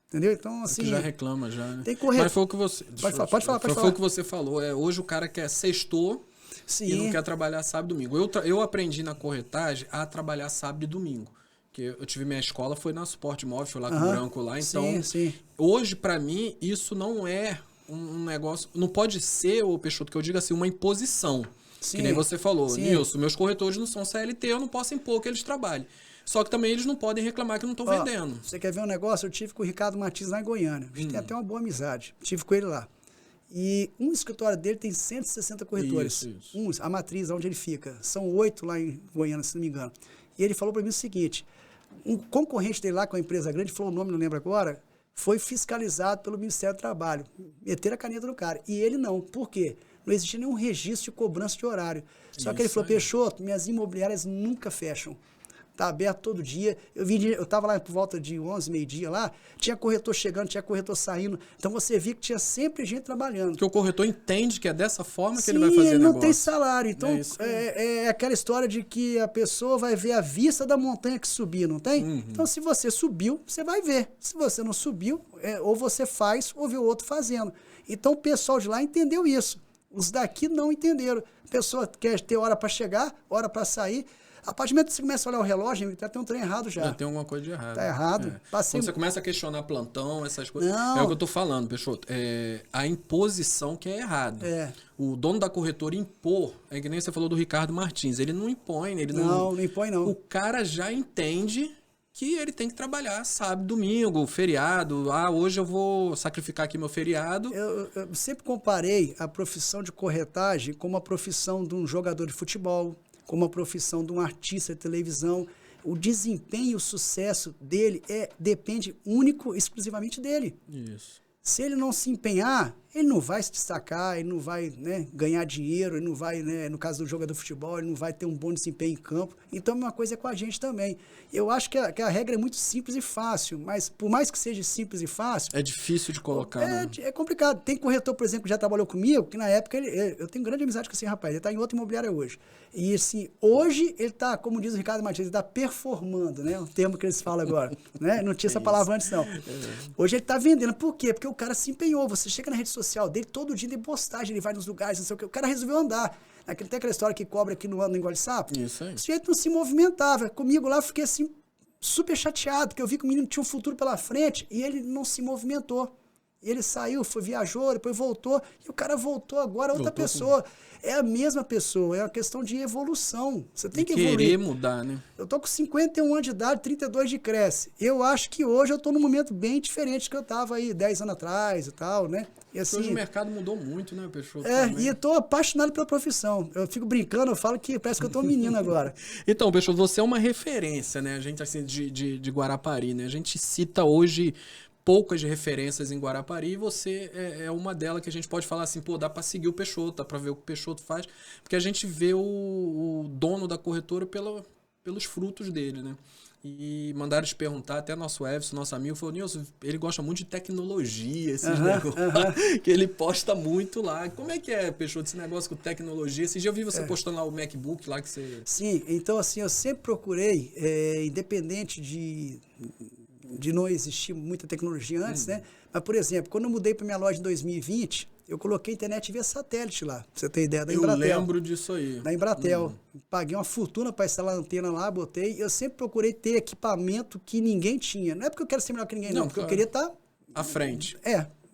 Entendeu? Então, assim... Você já reclama, já. Né? Tem que correr. Mas foi o que você... Pode falar. Foi o que você falou. Hoje o cara quer sextou Sim. e não quer trabalhar sábado e domingo. Eu aprendi na corretagem a trabalhar sábado e domingo. Eu tive minha escola, foi na Suporte Móvel, fui lá com o Branco lá. Então, sim. Hoje, para mim, isso não é um negócio... Não pode ser, ô Peixoto, que eu diga assim, uma imposição. Sim. Que nem você falou. Sim. Nilson, meus corretores não são CLT, eu não posso impor que eles trabalhem. Só que também eles não podem reclamar que não estão vendendo. Você quer ver um negócio? Eu tive com o Ricardo Martins lá em Goiânia. A gente tem até uma boa amizade. Tive com ele lá. E um escritório dele tem 160 corretores. Isso. A matriz, onde ele fica. São 8 lá em Goiânia, se não me engano. E ele falou para mim o seguinte... Um concorrente dele lá com a empresa grande, falou o nome, não lembro agora, foi fiscalizado pelo Ministério do Trabalho. Meteram a caneta no cara. E ele não. Por quê? Não existia nenhum registro de cobrança de horário. Só que ele falou, Peixoto, minhas imobiliárias nunca fecham. Tá aberto todo dia. Eu estava lá por volta de 11, meio-dia lá, tinha corretor chegando, tinha corretor saindo. Então você via que tinha sempre gente trabalhando. Porque o corretor entende que é dessa forma que ele vai Sim, fazer ele negócio. não tem salário. Então é aquela história de que a pessoa vai ver a vista da montanha que subir, não tem? Então se você subiu, você vai ver. Se você não subiu, ou você faz ou vê o outro fazendo. Então o pessoal de lá entendeu isso. Os daqui não entenderam. A pessoa quer ter hora para chegar, hora para sair. A partir do momento que você começa a olhar o relógio, tem um trem errado já. Tem alguma coisa de errado. Tá errado. Quando você começa a questionar plantão, essas coisas... Não. É o que eu tô falando, Peixoto. A imposição que é errada. O dono da corretora impor, é que nem você falou do Ricardo Martins, ele não impõe. Não impõe não. O cara já entende que ele tem que trabalhar sábado, domingo, feriado. Hoje eu vou sacrificar aqui meu feriado. Eu sempre comparei a profissão de corretagem como a profissão de um jogador de futebol, como a profissão de um artista de televisão. O desempenho e o sucesso dele depende único, exclusivamente dele. Isso. Se ele não se empenhar, ele não vai se destacar, ele não vai, né, ganhar dinheiro, ele não vai, né, no caso do jogador de futebol, ele não vai ter um bom desempenho em campo. Então, a mesma coisa é com a gente também. Eu acho que a regra é muito simples e fácil, mas por mais que seja simples e fácil... É difícil de colocar, né? É complicado. Tem corretor, por exemplo, que já trabalhou comigo, que na época, eu tenho grande amizade com esse rapaz, ele está em outra imobiliária hoje. E assim, hoje ele está, como diz o Ricardo Matias, ele está performando, né? O termo que eles falam agora. Né? Não tinha essa palavra antes, não. Hoje ele está vendendo. Por quê? Porque o cara se empenhou. Você chega na rede social dele, todo dia tem postagem, ele vai nos lugares, não sei o que. O cara resolveu andar. Tem aquela história que cobra aqui no engole sapo. Isso aí. O sujeito não se movimentava. Comigo lá, eu fiquei assim, super chateado, porque eu vi que o menino tinha um futuro pela frente e ele não se movimentou. E ele saiu, viajou, depois voltou, e o cara voltou agora, outra pessoa. É a mesma pessoa, é uma questão de evolução. Você tem que evoluir. Querer mudar, né? Eu tô com 51 anos de idade, 32 de cresce. Eu acho que hoje eu tô num momento bem diferente que eu tava aí 10 anos atrás e tal, né? E assim, hoje o mercado mudou muito, né, Peixoto? E eu tô apaixonado pela profissão. Eu fico brincando, eu falo que parece que eu tô um menino agora. Então, Peixoto, você é uma referência, né? A gente, assim, de Guarapari, né? A gente cita hoje poucas referências em Guarapari, e você é uma delas que a gente pode falar assim, pô, dá para seguir o Peixoto, dá para ver o que o Peixoto faz, porque a gente vê o dono da corretora pelos frutos dele, né? E mandaram te perguntar, até nosso Everson, nosso amigo, falou, Nilson, ele gosta muito de tecnologia, esses negócios, que ele posta muito lá. Como é que é, Peixoto, esse negócio com tecnologia? Esse dia eu vi você postando lá o MacBook lá que você... Sim, então assim, eu sempre procurei, independente de não existir muita tecnologia antes, né? Mas, por exemplo, quando eu mudei para minha loja em 2020, eu coloquei internet via satélite lá, pra você ter ideia, da Embratel. Eu lembro disso aí. Da Embratel. Paguei uma fortuna para instalar a antena lá, botei. Eu sempre procurei ter equipamento que ninguém tinha. Não é porque eu quero ser melhor que ninguém, não, porque eu queria estar... à frente.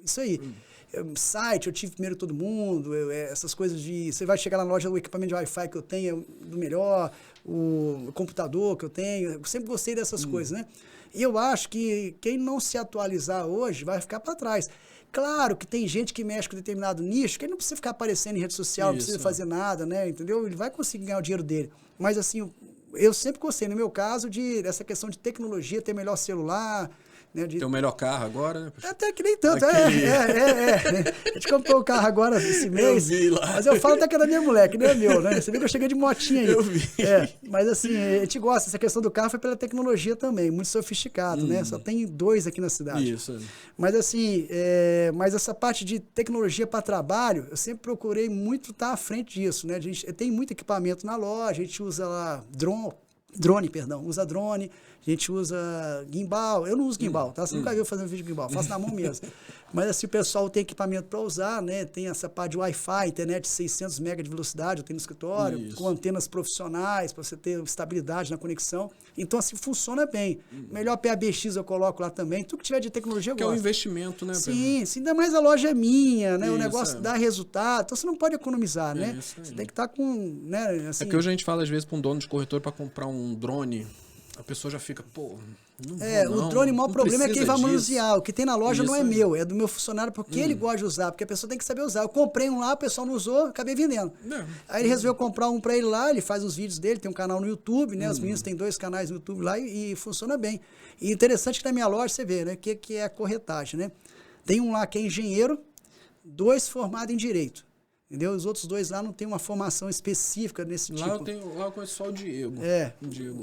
Isso aí. Site, eu tive primeiro todo mundo, essas coisas de... Você vai chegar na loja, o equipamento de Wi-Fi que eu tenho é do melhor, o computador que eu tenho, eu sempre gostei dessas coisas, né? E eu acho que quem não se atualizar hoje vai ficar para trás. Claro que tem gente que mexe com determinado nicho, que ele não precisa ficar aparecendo em rede social, não precisa fazer nada, né? Entendeu? Ele vai conseguir ganhar o dinheiro dele. Mas assim, eu sempre gostei, no meu caso, dessa questão de tecnologia, ter melhor celular... Né, Tem o melhor carro agora, né? Até que nem tanto, A gente comprou o carro agora esse mês. Eu vi lá. Mas eu falo até que é da minha mulher, que nem é meu, né? Você viu que eu cheguei de motinha aí. Eu vi. Mas assim, a gente gosta, essa questão do carro foi pela tecnologia também, muito sofisticado, né? Só tem 2 aqui na cidade. Isso. Mas assim, mas essa parte de tecnologia para trabalho, eu sempre procurei muito estar à frente disso, né? A gente tem muito equipamento na loja, a gente usa lá drone, usa drone, a gente usa gimbal. Eu não uso gimbal, tá? Você nunca viu eu fazendo vídeo de gimbal, faço na mão mesmo. Mas assim, o pessoal tem equipamento para usar, né? Tem essa parte de Wi-Fi, internet de 600 MB de velocidade, eu tenho no escritório, com antenas profissionais, para você ter estabilidade na conexão. Então, assim, funciona bem. Melhor PABX eu coloco lá também. Tudo que tiver de tecnologia eu gosto. Que é um investimento, né? Sim, ainda mais a loja é minha, né? O negócio dá resultado. Então, você não pode economizar, né? Você tem que estar com, né? Assim, é que hoje a gente fala, às vezes, para um dono de corretor para comprar um drone, a pessoa já fica, pô... o drone, o maior problema é que ele vai manusear. O que tem na loja não é meu, é do meu funcionário, porque ele gosta de usar, porque a pessoa tem que saber usar. Eu comprei um lá, o pessoal não usou, acabei vendendo. Aí ele resolveu comprar um para ele lá, ele faz os vídeos dele, tem um canal no YouTube, né? Os meninos têm 2 canais no YouTube lá e funciona bem. E interessante que na minha loja você vê, né? O que é a corretagem, né? Tem um lá que é engenheiro, 2 formados em direito. Entendeu? Os outros 2 lá não tem uma formação específica nesse lá tipo. Lá eu conheço só o Diego.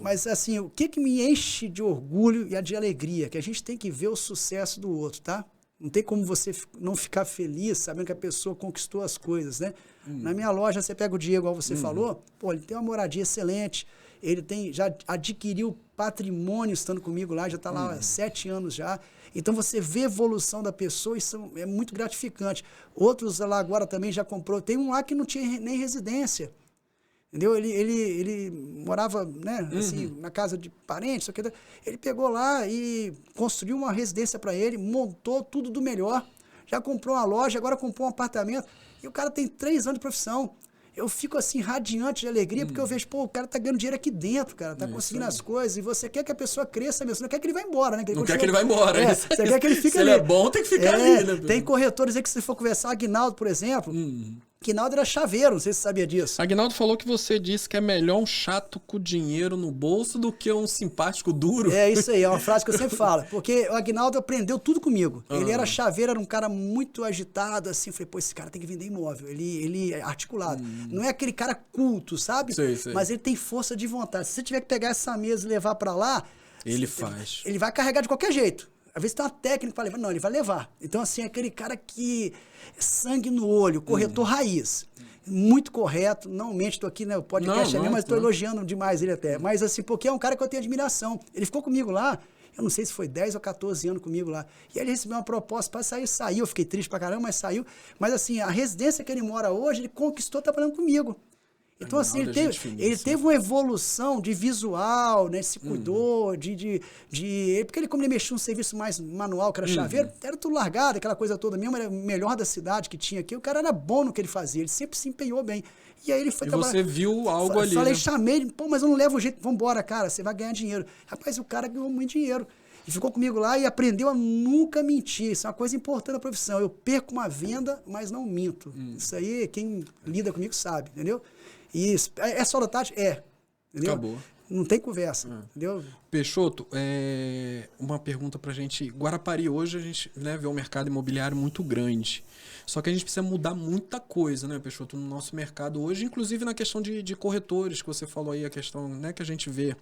Mas assim, o que me enche de orgulho e de alegria? Que a gente tem que ver o sucesso do outro, tá? Não tem como você não ficar feliz sabendo que a pessoa conquistou as coisas, né? Na minha loja, você pega o Diego, igual você falou, pô, ele tem uma moradia excelente, ele já adquiriu patrimônio estando comigo lá, já está lá há 7 anos já. Então, você vê a evolução da pessoa, isso é muito gratificante. Outros lá agora também já comprou. Tem um lá que não tinha nem residência. Entendeu? Ele morava, né, assim, na casa de parentes. Ele pegou lá e construiu uma residência para ele, montou tudo do melhor. Já comprou uma loja, agora comprou um apartamento. E o cara tem 3 anos de profissão. Eu fico assim, radiante de alegria, porque eu vejo, pô, o cara tá ganhando dinheiro aqui dentro, cara, tá conseguindo as coisas, e você quer que a pessoa cresça mesmo, você não quer que ele vá embora, né? Não quer que ele vá embora, você quer que ele fique se ali. Se ele é bom, tem que ficar ali, né? Tem corretores aí que se for conversar, Aguinaldo, por exemplo, Aguinaldo era chaveiro, não sei se você sabia disso. Aguinaldo falou que você disse que é melhor um chato com dinheiro no bolso do que um simpático duro. É isso aí, é uma frase que eu sempre falo. Porque o Aguinaldo aprendeu tudo comigo. Ele era chaveiro, era um cara muito agitado, assim. Eu falei, pô, esse cara tem que vender imóvel. Ele é articulado. Não é aquele cara culto, sabe? Sei. Mas ele tem força de vontade. Se você tiver que pegar essa mesa e levar pra lá... Ele faz. Ele vai carregar de qualquer jeito. Às vezes tem uma técnica para levar. Não, ele vai levar. Então, assim, é aquele cara que... sangue no olho, corretor raiz. Muito correto, não mente, estou aqui, né, o podcast é meu, mas estou elogiando demais ele até. Mas assim, porque é um cara que eu tenho admiração. Ele ficou comigo lá, eu não sei se foi 10 ou 14 anos comigo lá. E aí ele recebeu uma proposta para sair, saiu. Eu fiquei triste pra caramba, mas saiu. Mas assim, a residência que ele mora hoje, ele conquistou trabalhando comigo. Então, assim, ele teve uma evolução de visual, né? Se cuidou, porque ele, como ele mexia um serviço mais manual, que era chaveiro, era tudo largado, aquela coisa toda mesmo, era o melhor da cidade que tinha aqui. O cara era bom no que ele fazia, ele sempre se empenhou bem. E aí ele foi trabalhar. E você viu algo ali, falei, né? Chamei ele, pô, mas eu não levo o jeito, vambora, cara, você vai ganhar dinheiro. Rapaz, o cara ganhou muito dinheiro. E ficou comigo lá e aprendeu a nunca mentir. Isso é uma coisa importante da profissão. Eu perco uma venda, mas não minto. Isso aí, quem lida comigo sabe, entendeu? Isso. É só da Tati? É. Entendeu? Acabou. Não tem conversa, entendeu? Peixoto, uma pergunta pra gente. Guarapari hoje a gente, né, vê um mercado imobiliário muito grande. Só que a gente precisa mudar muita coisa, né, Peixoto, no nosso mercado hoje, inclusive na questão de corretores, que você falou aí, a questão, né, que a gente vê,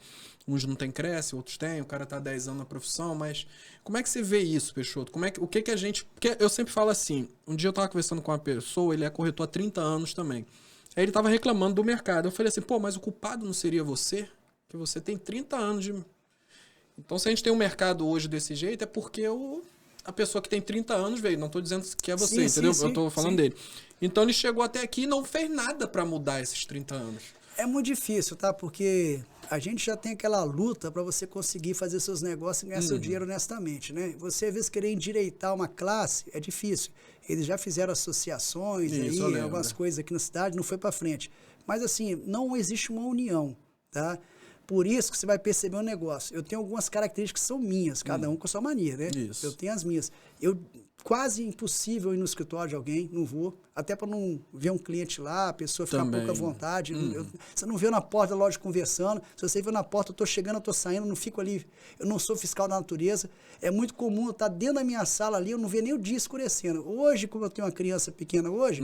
uns não tem cresce, outros tem, o cara tá há 10 anos na profissão, mas como é que você vê isso, Peixoto? O que a gente... Porque eu sempre falo assim, um dia eu tava conversando com uma pessoa, ele é corretor há 30 anos também. Aí ele tava reclamando do mercado. Eu falei assim, pô, mas o culpado não seria você? Que você tem 30 anos de... Então, se a gente tem um mercado hoje desse jeito, é porque a pessoa que tem 30 anos veio. Não estou dizendo que é você, entendeu? Eu estou falando dele. Então, ele chegou até aqui e não fez nada para mudar esses 30 anos. É muito difícil, tá? Porque a gente já tem aquela luta para você conseguir fazer seus negócios e ganhar seu dinheiro honestamente, né? Você, às vezes, querer endireitar uma classe é difícil. Eles já fizeram associações aí, algumas coisas aqui na cidade, não foi para frente. Mas, assim, não existe uma união, tá? Por isso que você vai perceber um negócio. Eu tenho algumas características que são minhas, cada um com a sua mania, né? Isso. Eu tenho as minhas. Quase impossível ir no escritório de alguém, não vou. Até para não ver um cliente lá, a pessoa ficar pouco à vontade. Você não vê eu na porta da loja conversando. Se você vê na porta, eu estou chegando, eu estou saindo, não fico ali. Eu não sou fiscal da natureza. É muito comum eu estar dentro da minha sala ali, eu não ver nem o dia escurecendo. Hoje, como eu tenho uma criança pequena hoje,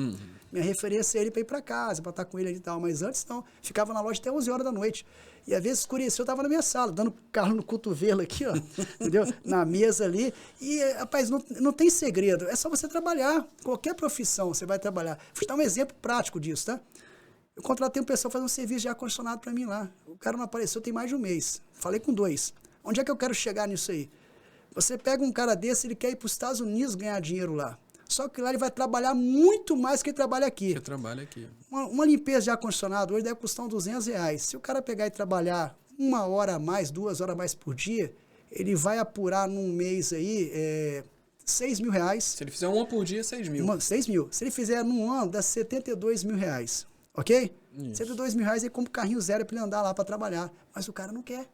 minha referência é ele para ir para casa, para estar com ele ali e tal. Mas antes não, ficava na loja até 11 horas da noite. E às vezes escureceu, eu estava na minha sala, dando carro no cotovelo aqui, ó, entendeu? Na mesa ali. E, rapaz, não tem segredo. É só você trabalhar. Qualquer profissão você vai trabalhar. Vou te dar um exemplo prático disso, tá? Eu contratei um pessoal fazer um serviço de ar-condicionado para mim lá. O cara não apareceu tem mais de um mês. Falei com 2. Onde é que eu quero chegar nisso aí? Você pega um cara desse, ele quer ir para os Estados Unidos ganhar dinheiro lá. Só que lá ele vai trabalhar muito mais que ele trabalha aqui. Uma limpeza de ar-condicionado hoje deve custar uns R$200. Se o cara pegar e trabalhar 1 hora a mais, 2 horas a mais por dia, ele vai apurar num mês aí R$6 mil. Se ele fizer uma por dia, 6 mil. 6 mil. Se ele fizer num ano, dá R$72 mil. Ok? Isso. R$72 mil, ele compra um carrinho zero para ele andar lá para trabalhar. Mas o cara não quer.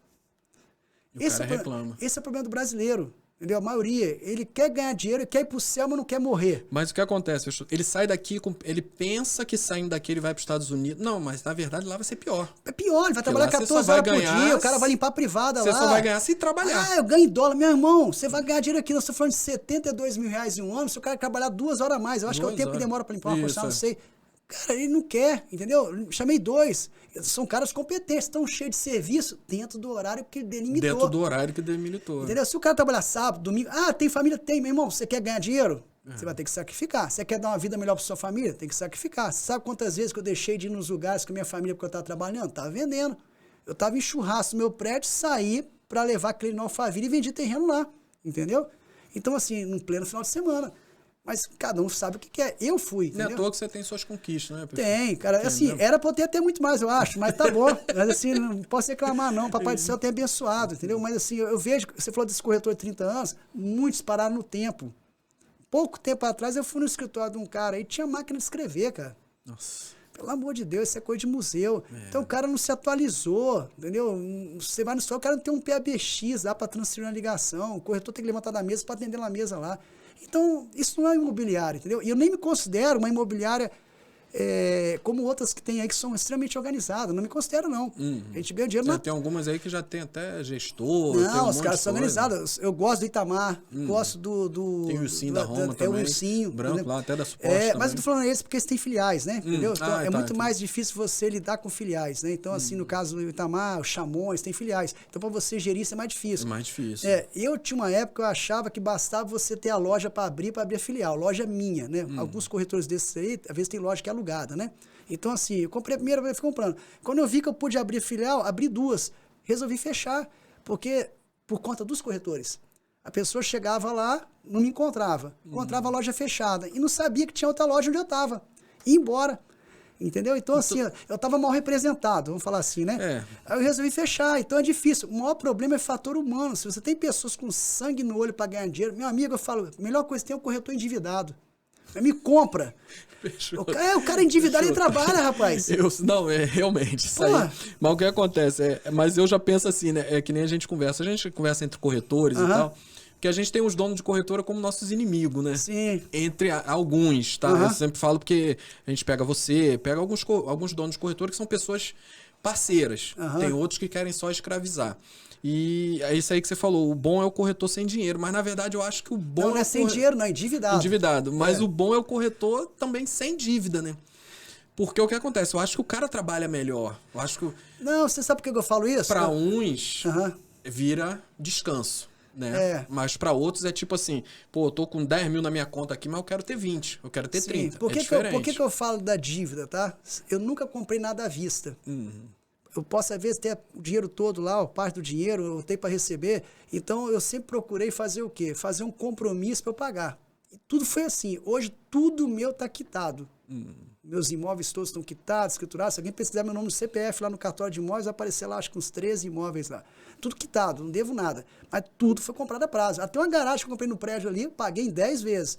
Esse reclama. Esse é o problema do brasileiro. Entendeu? A maioria, ele quer ganhar dinheiro, quer ir pro céu, mas não quer morrer. Mas o que acontece? Ele sai daqui, ele pensa que saindo daqui ele vai para os Estados Unidos. Não, mas na verdade lá vai ser pior. É pior, ele vai trabalhar 14 horas por dia, o cara vai limpar a privada lá. Você só vai ganhar se trabalhar. Eu ganho em dólar. Meu irmão, você vai ganhar dinheiro aqui, nós estamos falando de R$72 mil em um ano, se o cara trabalhar 2 horas a mais. Eu acho que é o tempo que demora para limpar uma coisa, não sei. Cara, ele não quer, entendeu? Chamei 2. São caras competentes, estão cheios de serviço dentro do horário que ele delimitou. Dentro do horário que delimitou. Entendeu? Se o cara trabalhar sábado, domingo... tem família? Tem, meu irmão. Você quer ganhar dinheiro? Você vai ter que sacrificar. Você quer dar uma vida melhor para sua família? Tem que sacrificar. Você sabe quantas vezes que eu deixei de ir nos lugares com a minha família porque eu estava trabalhando? Tava vendendo. Eu estava em churrasco no meu prédio, saí para levar aquele no Alphaville e vendi terreno lá. Entendeu? Então, assim, no pleno final de semana. Mas cada um sabe o que quer. Eu fui, entendeu? Não é à toa que você tem suas conquistas, né? Tem, cara. Assim, era pra eu ter até muito mais, eu acho. Mas tá bom. Mas assim, não posso reclamar, não. Papai do céu tem abençoado, entendeu? Mas assim, eu vejo, você falou desse corretor de 30 anos, muitos pararam no tempo. Pouco tempo atrás, eu fui no escritório de um cara e tinha máquina de escrever, cara. Nossa. Pelo amor de Deus, isso é coisa de museu. Então o cara não se atualizou, entendeu? Você vai no escritório, o cara não tem um PABX lá pra transferir uma ligação. O corretor tem que levantar da mesa pra atender na mesa lá. Então, isso não é imobiliário, entendeu? E eu nem me considero uma imobiliária como outras que tem aí que são extremamente organizadas. Não me considero, não. A gente ganha dinheiro... Tem algumas aí que já tem até gestor. Não, os caras são organizados. Eu gosto do Itamar, gosto do... Tem o Ursinho da Roma também. É o Ursinho. Branco lá, até da Suposta. Mas eu tô falando isso porque eles têm filiais, né? Entendeu? Então, muito tá. mais difícil você lidar com filiais, né? Então, assim, no caso do Itamar, o Chamões, tem filiais. Então, para você gerir isso é mais difícil. É mais difícil. Eu tinha uma época que eu achava que bastava você ter a loja para abrir a filial. Loja minha, né? Alguns corretores desses aí, às vezes tem loja que é alugada, né? Então, assim, eu comprei a primeira vez, fui comprando. Quando eu vi que eu pude abrir filial, abri 2. Resolvi fechar, porque por conta dos corretores. A pessoa chegava lá, não me encontrava. Encontrava a loja fechada e não sabia que tinha outra loja onde eu estava. Ia embora. Entendeu? Então, assim, eu estava mal representado, vamos falar assim, né? Aí eu resolvi fechar, então é difícil. O maior problema é fator humano. Se você tem pessoas com sangue no olho para ganhar dinheiro, meu amigo, eu falo, a melhor coisa que tem é o corretor endividado. Me compra. Fechou. O cara endividado e trabalha, rapaz. Realmente. Isso aí. Mas o que acontece? Mas eu já penso assim, né? É que nem a gente conversa entre corretores e tal. Que a gente tem os donos de corretora como nossos inimigos, né? Sim. Entre alguns, tá? Eu sempre falo porque a gente pega alguns donos de corretora que são pessoas parceiras. Tem outros que querem só escravizar. E é isso aí que você falou, o bom é o corretor sem dinheiro, mas na verdade eu acho que o bom não é sem dinheiro, não, é endividado. Endividado, mas o bom é o corretor também sem dívida, né? Porque o que acontece? Eu acho que o cara trabalha melhor. Eu acho que Não, você sabe por que eu falo isso? Para uns vira descanso, né? Mas para outros é tipo assim, pô, eu tô com 10 mil na minha conta aqui, mas eu quero ter 20, eu quero ter 30. Por que eu falo da dívida, tá? Eu nunca comprei nada à vista. Eu posso, às vezes, ter o dinheiro todo lá, parte do dinheiro, eu tenho para receber. Então, eu sempre procurei fazer o quê? Fazer um compromisso para eu pagar. E tudo foi assim. Hoje, tudo meu está quitado. Meus imóveis todos estão quitados, escriturados. Se alguém pesquisar meu nome no CPF lá no cartório de imóveis, vai aparecer lá, acho que uns 13 imóveis lá. Tudo quitado, não devo nada. Mas tudo foi comprado a prazo. Até uma garagem que eu comprei no prédio ali, eu paguei em 10 vezes.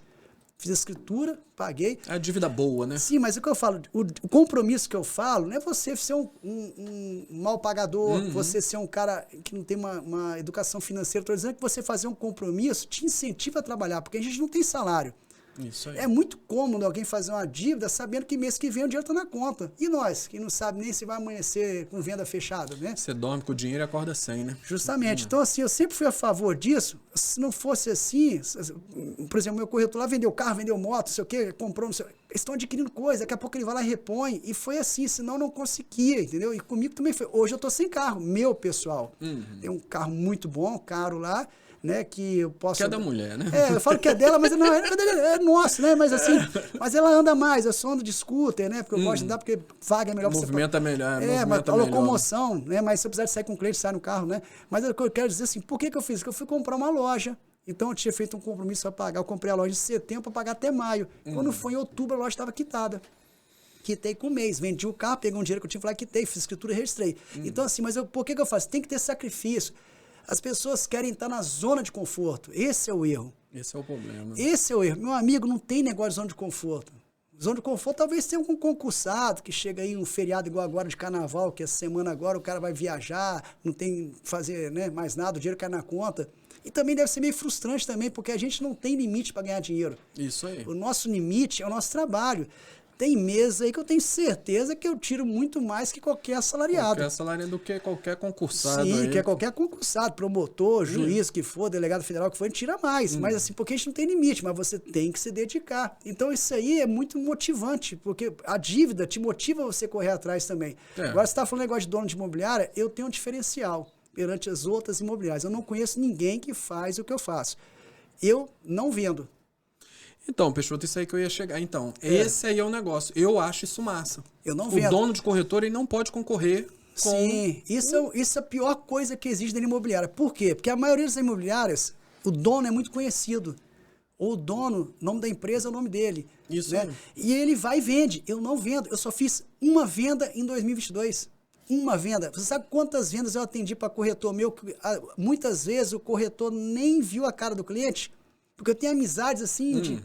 Fiz a escritura, paguei. É a dívida boa, né? Sim, mas o que eu falo, o compromisso que eu falo não é você ser um mal pagador, você ser um cara que não tem uma educação financeira. Estou dizendo que você fazer um compromisso te incentiva a trabalhar, porque a gente não tem salário. Isso aí. É muito cômodo alguém fazer uma dívida sabendo que mês que vem o dinheiro está na conta. E nós, que não sabe nem se vai amanhecer com venda fechada, né? Você dorme com o dinheiro e acorda sem, né? Justamente. Então, assim, eu sempre fui a favor disso. Se não fosse assim, por exemplo, meu corretor lá vendeu carro, vendeu moto, não sei o quê, comprou, não sei o quê. Eles estão adquirindo coisa, daqui a pouco ele vai lá e repõe. E foi assim, senão eu não conseguia, entendeu? E comigo também foi. Hoje eu tô sem carro, meu pessoal. Tem um carro muito bom, caro lá, né, que eu posso... Que é da mulher, né? Eu falo que é dela, mas não é nosso, né? Mas assim, mas ela anda mais, eu só ando de scooter, né? Porque eu gosto de andar, porque vaga é melhor. Movimenta melhor. Mas a locomoção, né? Mas se eu precisar de sair com o cliente, sai no carro, né? Mas o que eu quero dizer assim, por que eu fiz? Porque eu fui comprar uma loja. Então eu tinha feito um compromisso para pagar. Eu comprei a loja em setembro para pagar até maio. Quando foi em outubro, a loja estava quitada. Quitei com um mês, vendi o carro, peguei um dinheiro que eu tinha, falei, quitei, fiz escritura e registrei. Então assim, mas por que eu faço? Tem que ter sacrifício. As pessoas querem estar na zona de conforto. Esse é o erro. Esse é o problema. Esse é o erro. Meu amigo, não tem negócio de zona de conforto. Zona de conforto talvez tenha um concursado que chega aí um feriado igual agora de carnaval, que essa semana agora o cara vai viajar, não tem fazer, né, mais nada, o dinheiro cai na conta. E também deve ser meio frustrante também, porque a gente não tem limite para ganhar dinheiro. Isso aí. O nosso limite é o nosso trabalho. Tem meses aí que eu tenho certeza que eu tiro muito mais que qualquer assalariado. Qualquer assalariado do que qualquer concursado. Sim, aí. que é qualquer concursado, promotor, juiz que for, delegado federal que for, a gente tira mais. Mas assim, porque a gente não tem limite, mas você tem que se dedicar. Então isso aí é muito motivante, porque a dívida te motiva a você correr atrás também. Agora você está falando negócio de dono de imobiliária, eu tenho um diferencial perante as outras imobiliárias. Eu não conheço ninguém que faz o que eu faço. Eu não vendo. Então, Peixoto, isso aí que eu ia chegar. Então, esse aí é o negócio. Eu acho isso massa. Eu não vendo. O dono de corretor, ele não pode concorrer com... Sim, isso é a pior coisa que existe na imobiliária. Por quê? Porque a maioria das imobiliárias, o dono é muito conhecido. Ou o dono, o nome da empresa é o nome dele. Isso né? E ele vai e vende. Eu não vendo. Eu só fiz uma venda em 2022. Uma venda. Você sabe quantas vendas eu atendi para corretor meu? Muitas vezes o corretor nem viu a cara do cliente. Porque eu tenho amizades assim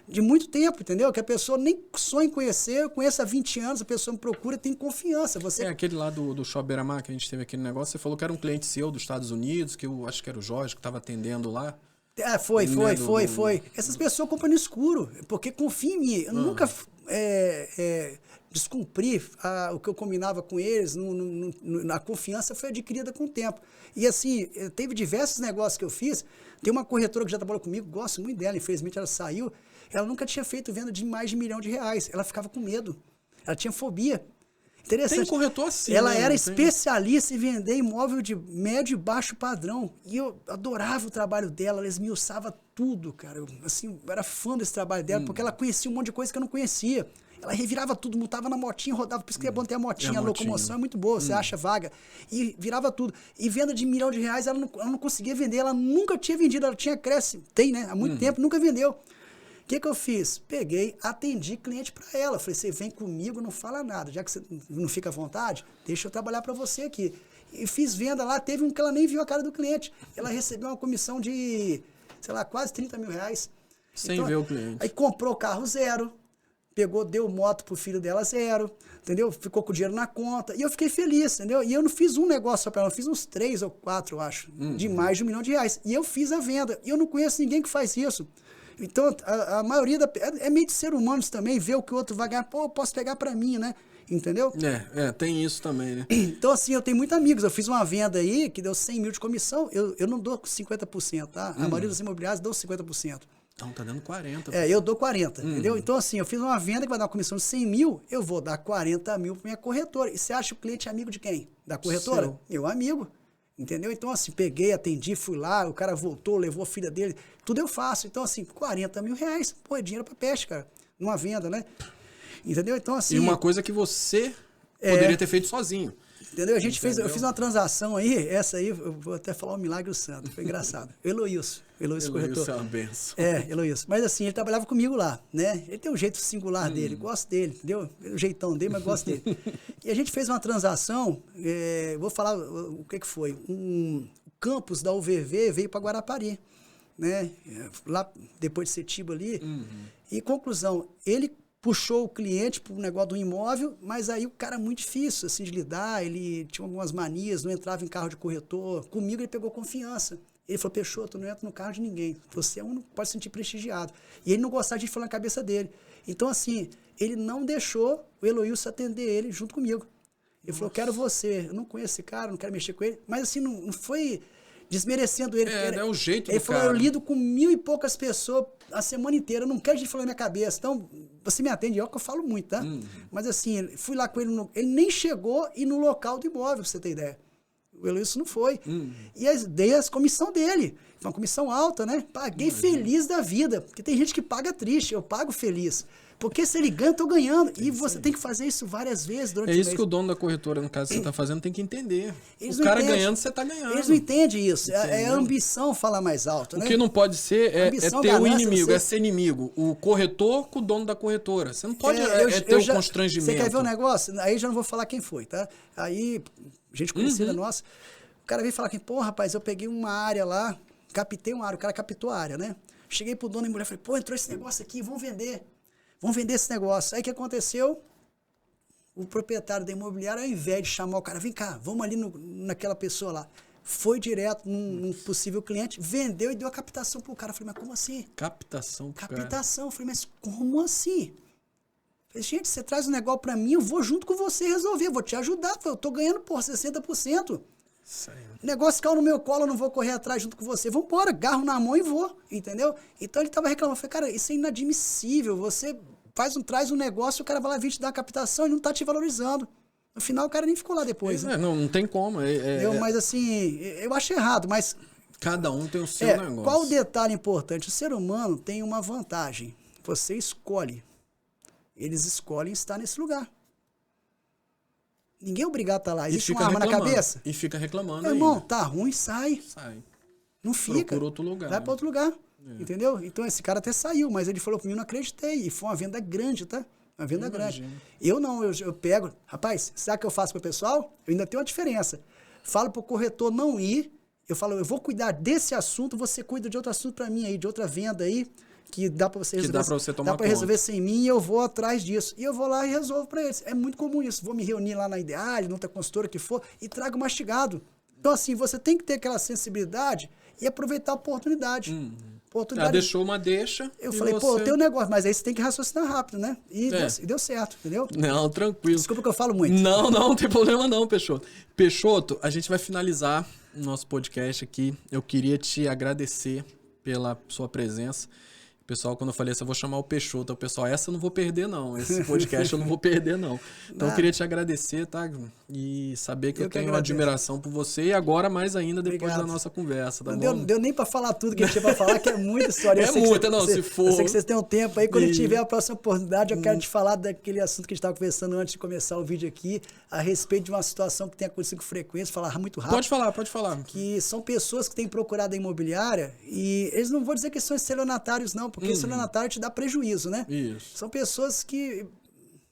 de muito tempo, entendeu? Que a pessoa nem sonha em conhecer, eu conheço há 20 anos, a pessoa me procura, tem confiança. Você... É aquele lá do Shopping Beira-Mar que a gente teve aquele negócio, você falou que era um cliente seu dos Estados Unidos, que eu acho que era o Jorge que estava atendendo lá. Foi. Essas pessoas compram no escuro, porque confiam em mim. Eu nunca... descumprir o que eu combinava com eles, a confiança foi adquirida com o tempo. E assim, teve diversos negócios que eu fiz. Tem uma corretora que já trabalhou comigo, gosto muito dela, infelizmente ela saiu. Ela nunca tinha feito venda de mais de R$ 1 milhão. Ela ficava com medo. Ela tinha fobia. Interessante. Tem corretor assim. Ela era especialista em vender imóvel de médio e baixo padrão. E eu adorava o trabalho dela, ela esmiuçava tudo, cara. Eu era fã desse trabalho dela, porque ela conhecia um monte de coisa que eu não conhecia. Ela revirava tudo, mutava na motinha, rodava, por isso que é bom ter a motinha, a locomoção é muito boa, você acha vaga. E virava tudo. E venda de R$ 1 milhão, ela não conseguia vender, ela nunca tinha vendido, ela tinha crescido, tem, né? Há muito tempo, nunca vendeu. O que eu fiz? Peguei, atendi cliente para ela. Falei, você vem comigo, não fala nada. Já que você não fica à vontade, deixa eu trabalhar para você aqui. E fiz venda lá, teve um que ela nem viu a cara do cliente. Ela recebeu uma comissão de, sei lá, quase R$ 30 mil. Sem então, ver o cliente. Aí comprou carro zero, deu moto pro filho dela zero, entendeu? Ficou com o dinheiro na conta. E eu fiquei feliz, entendeu? E eu não fiz um negócio só para ela, eu fiz uns 3 ou 4, eu acho, de mais de R$ 1 milhão. E eu fiz a venda. E eu não conheço ninguém que faz isso. Então, a maioria é meio de ser humanos também, ver o que o outro vai ganhar. Pô, eu posso pegar para mim, né? Entendeu? Tem isso também, né? Então, assim, eu tenho muitos amigos. Eu fiz uma venda aí que deu 100 mil de comissão. Eu não dou 50%, tá? A maioria dos imobiliários dão 50%. Então, tá dando 40%. Eu dou 40%, entendeu? Então, assim, eu fiz uma venda que vai dar uma comissão de 100 mil, eu vou dar 40 mil para minha corretora. E você acha o cliente amigo de quem? Da corretora? Seu. Meu amigo. Entendeu? Então, assim, peguei, atendi, fui lá, o cara voltou, levou a filha dele, tudo eu faço. Então, assim, R$ 40 mil, pô, é dinheiro pra peixe, cara, numa venda, né? Entendeu? Então, assim... E uma coisa que você poderia ter feito sozinho. Entendeu? Eu fiz uma transação aí, essa aí, eu vou até falar um milagre santo, foi engraçado. Eloísio corretor. É uma benção. Eloísio. Mas assim, ele trabalhava comigo lá, né? Ele tem um jeito singular dele, gosto dele, entendeu? O jeitão dele, mas gosto dele. E a gente fez uma transação, vou falar o que foi. Um campus da UVV veio para Guarapari, né? Lá, depois de Setiba ali. E conclusão, ele puxou o cliente para o negócio do imóvel, mas aí o cara é muito difícil assim, de lidar, ele tinha algumas manias, não entrava em carro de corretor. Comigo ele pegou confiança. Ele falou, Peixoto, não entra no carro de ninguém. Você pode se sentir prestigiado. E ele não gostava de falar na cabeça dele. Então, assim, ele não deixou o Eloísio atender ele junto comigo. Ele falou, quero você. Eu não conheço esse cara, não quero mexer com ele. Mas, assim, não foi desmerecendo ele. É o jeito ele do falou, cara. eu lido com 1.000 e poucas pessoas a semana inteira. Eu não quero gente falar na minha cabeça. Então, você me atende, é o que eu falo muito, tá? Mas, assim, fui lá com ele. Ele nem chegou e no local do imóvel, pra você ter ideia. O Eloísio não foi. E dei a comissão dele. Uma comissão alta, né? Paguei feliz da vida. Porque tem gente que paga triste, eu pago feliz. Porque se ele ganha, eu tô ganhando. E você tem que fazer isso várias vezes durante o mês. É isso que o dono da corretora, no caso que você tá fazendo, tem que entender. Eles o cara entendem. ganhando, você tá ganhando. Eles não entendem isso. É a ambição falar mais alto, né? O que não pode ser é ter ganância, o inimigo, é ser inimigo. O corretor com o dono da corretora. Você não pode ter o constrangimento. Você quer ver um negócio? Aí já não vou falar quem foi, tá? Aí, gente conhecida nossa, o cara veio falar que, pô, rapaz, eu peguei uma área lá, captei uma área, o cara captou a área, né? Cheguei pro dono e mulher, falei, pô, entrou esse negócio aqui, vamos vender esse negócio. Aí o que aconteceu? O proprietário da imobiliária, ao invés de chamar o cara, vem cá, vamos ali naquela pessoa lá, foi direto num possível cliente, vendeu e deu a captação pro cara. Eu falei, mas como assim? Captação. Eu falei, mas como assim? Eu falei, gente, você traz um negócio pra mim, eu vou junto com você resolver, eu vou te ajudar, eu tô ganhando, por 60%. Negócio caiu no meu colo, eu não vou correr atrás junto com você. Vambora, agarro na mão e vou, entendeu? Então ele tava reclamando, eu falei, cara, isso é inadmissível, você traz um negócio, o cara vai lá vir te dar a captação e não tá te valorizando. No final o cara nem ficou lá depois. Né? Não tem como. Mas assim, eu acho errado, mas... Cada um tem o seu negócio. Qual o detalhe importante? O ser humano tem uma vantagem. Você escolhe. Eles escolhem estar nesse lugar. Ninguém é obrigado a estar lá. Existe uma arma na cabeça. E fica reclamando. Meu irmão, tá ruim, sai. Não fica. Procura outro lugar. Vai para outro lugar. Entendeu? Então esse cara até saiu, mas ele falou para mim, eu não acreditei. E foi uma venda grande, tá? Uma venda grande. Eu não, eu pego. Rapaz, sabe o que eu faço para o pessoal? Eu ainda tenho uma diferença. Falo para o corretor não ir. Eu falo, eu vou cuidar desse assunto, você cuida de outro assunto para mim aí, de outra venda aí, que dá para você resolver. Dá para você tomar Dá para resolver sem mim e eu vou atrás disso. E eu vou lá e resolvo para eles. É muito comum isso. Vou me reunir lá na Ideal, noutra consultora que for, e trago mastigado. Então, assim, você tem que ter aquela sensibilidade e aproveitar a oportunidade. Oportunidade. Deixou uma deixa. Eu falei, pô, tem um negócio, mas aí você tem que raciocinar rápido, né? E deu certo, entendeu? Não, tranquilo. Desculpa que eu falo muito. Não tem problema não, Peixoto. Peixoto, a gente vai finalizar o nosso podcast aqui. Eu queria te agradecer pela sua presença. Pessoal, quando eu falei assim, eu vou chamar o Peixoto, o pessoal, essa eu não vou perder não, esse podcast eu não vou perder não. Então eu queria te agradecer, tá? E saber que eu tenho uma admiração por você e agora mais ainda depois da nossa conversa, tá bom? Não deu nem pra falar tudo que a gente tinha pra falar, que é muita história. É muita, não, se for... Eu sei que vocês têm um tempo aí, quando a gente tiver a próxima oportunidade, eu quero te falar daquele assunto que a gente estava conversando antes de começar o vídeo aqui, a respeito de uma situação que tem acontecido com frequência, falar muito rápido. Pode falar. Que são pessoas que têm procurado a imobiliária e eles não vão dizer que são estelionatários não, porque estelionatário te dá prejuízo, né? Isso. São pessoas que...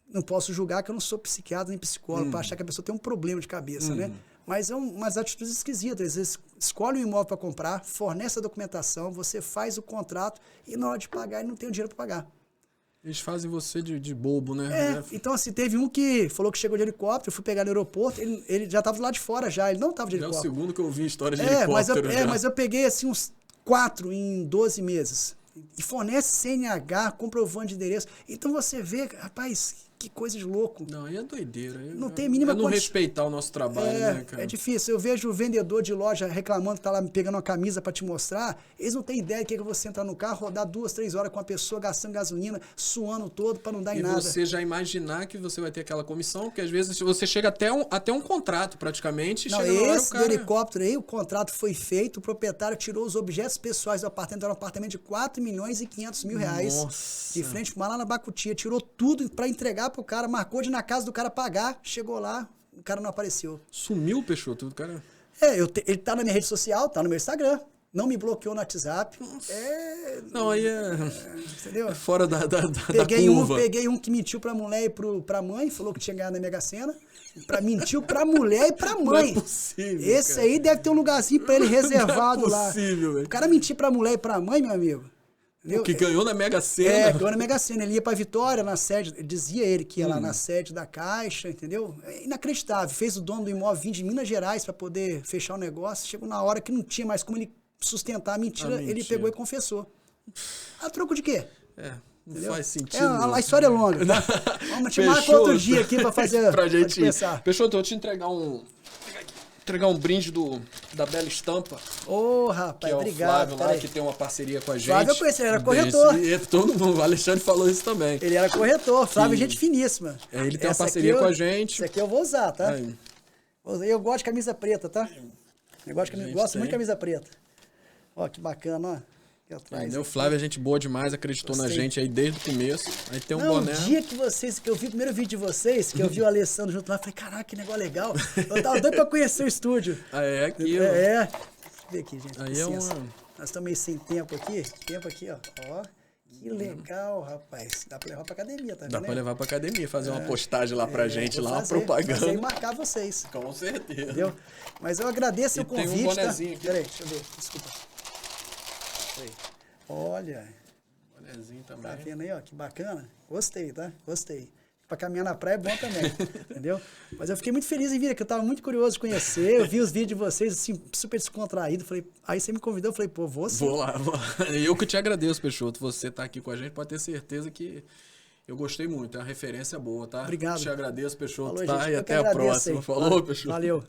Não posso julgar que eu não sou psiquiatra nem psicólogo para achar que a pessoa tem um problema de cabeça, né? Mas é umas atitudes esquisitas. Eles escolhem um imóvel para comprar, fornece a documentação, você faz o contrato e na hora de pagar ele não tem o dinheiro para pagar. Eles fazem você de bobo, né? Então assim, teve um que falou que chegou de helicóptero, eu fui pegar no aeroporto, ele já estava do lado de fora já, ele não estava de helicóptero. É o segundo que eu ouvi a história de helicóptero. Mas eu peguei assim uns 4 em 12 meses. E fornece CNH, comprovante de endereço. Então você vê, rapaz, que coisa de louco. Não, aí é doideira. Não tem mínima não respeitar o nosso trabalho, né, cara? É difícil. Eu vejo o vendedor de loja reclamando que tá lá pegando uma camisa para te mostrar. Eles não têm ideia de que é você entrar no carro, rodar 2, 3 horas com a pessoa, gastando gasolina, suando todo para não dar em nada. E você já imaginar que você vai ter aquela comissão, porque às vezes você chega até um contrato praticamente. Não, chega na hora, esse do helicóptero aí, o contrato foi feito, o proprietário tirou os objetos pessoais do apartamento, era um apartamento de 4 milhões e 500 mil reais. Nossa. De frente com uma lá na Bacutia, tirou tudo para entregar pro cara, marcou de ir na casa do cara pagar, chegou lá, o cara não apareceu. Sumiu, Peixoto, tudo, cara? Ele tá na minha rede social, tá no meu Instagram. Não me bloqueou no WhatsApp. Não, aí entendeu? É fora da Peguei curva. um que mentiu pra mulher e pra mãe, falou que tinha ganhado na Mega Sena. Mentiu pra mulher e pra mãe. Não é possível, Esse aí deve ter um lugarzinho pra ele reservado lá. Não é possível, velho. O cara mentir pra mulher e pra mãe, meu amigo. O que ganhou na Mega Sena. Ganhou na Mega Sena. Ele ia pra Vitória, na sede, dizia ele que ia lá na sede da Caixa, entendeu? É inacreditável. Fez o dono do imóvel vir de Minas Gerais pra poder fechar o negócio. Chegou na hora que não tinha mais como ele sustentar a mentira. Ele pegou e confessou. A troco de quê? Não faz sentido. A história é longa, tá? Vamos te marcar outro dia aqui pra fazer. pra gente pensar. Peixoto, eu vou te entregar um brinde da Bela Estampa. Ô, rapaz, que é obrigado. O Flávio lá, que tem uma parceria com a gente. Flávio eu conheci, ele era corretor. Todo mundo, o Alexandre falou isso também. Ele era corretor, Flávio é gente finíssima. Ele tem uma parceria com a gente. Isso aqui eu vou usar, tá? Eu gosto de camisa preta, tá? Gosto muito de camisa preta. Ó, que bacana, ó. O Flávio é gente boa demais, acreditou na gente aí desde o começo. Aí tem um boné. O dia que eu vi o primeiro vídeo de vocês, que eu vi o Alessandro junto lá, eu falei, caraca, que negócio legal. Eu tava doido pra conhecer o estúdio. Aqui, ó. Deixa eu ver aqui, gente. Aí Nós estamos meio sem tempo aqui. Ó. Que legal, rapaz. Dá pra levar pra academia, tá vendo? Dá pra levar pra academia, fazer uma postagem lá pra gente, lá, uma propaganda. Fazer e marcar vocês. Com certeza. Entendeu? Mas eu agradeço o convite. Tem um bonezinho aqui. Peraí, deixa eu ver. Desculpa. Olha. Bonezinho também. Tá vendo aí, ó? Que bacana. Gostei, tá? Gostei. Pra caminhar na praia é bom também, entendeu? Mas eu fiquei muito feliz em vir aqui, eu tava muito curioso de conhecer, eu vi os vídeos de vocês, assim, super descontraído, falei, aí você me convidou, eu falei, pô, vou sim. Vou lá. Eu que te agradeço, Peixoto, você tá aqui com a gente, pode ter certeza que eu gostei muito, é uma referência boa, tá? Obrigado. Te agradeço, Peixoto, Falou, tá? gente, E até a próxima. Falou, Peixoto. Valeu.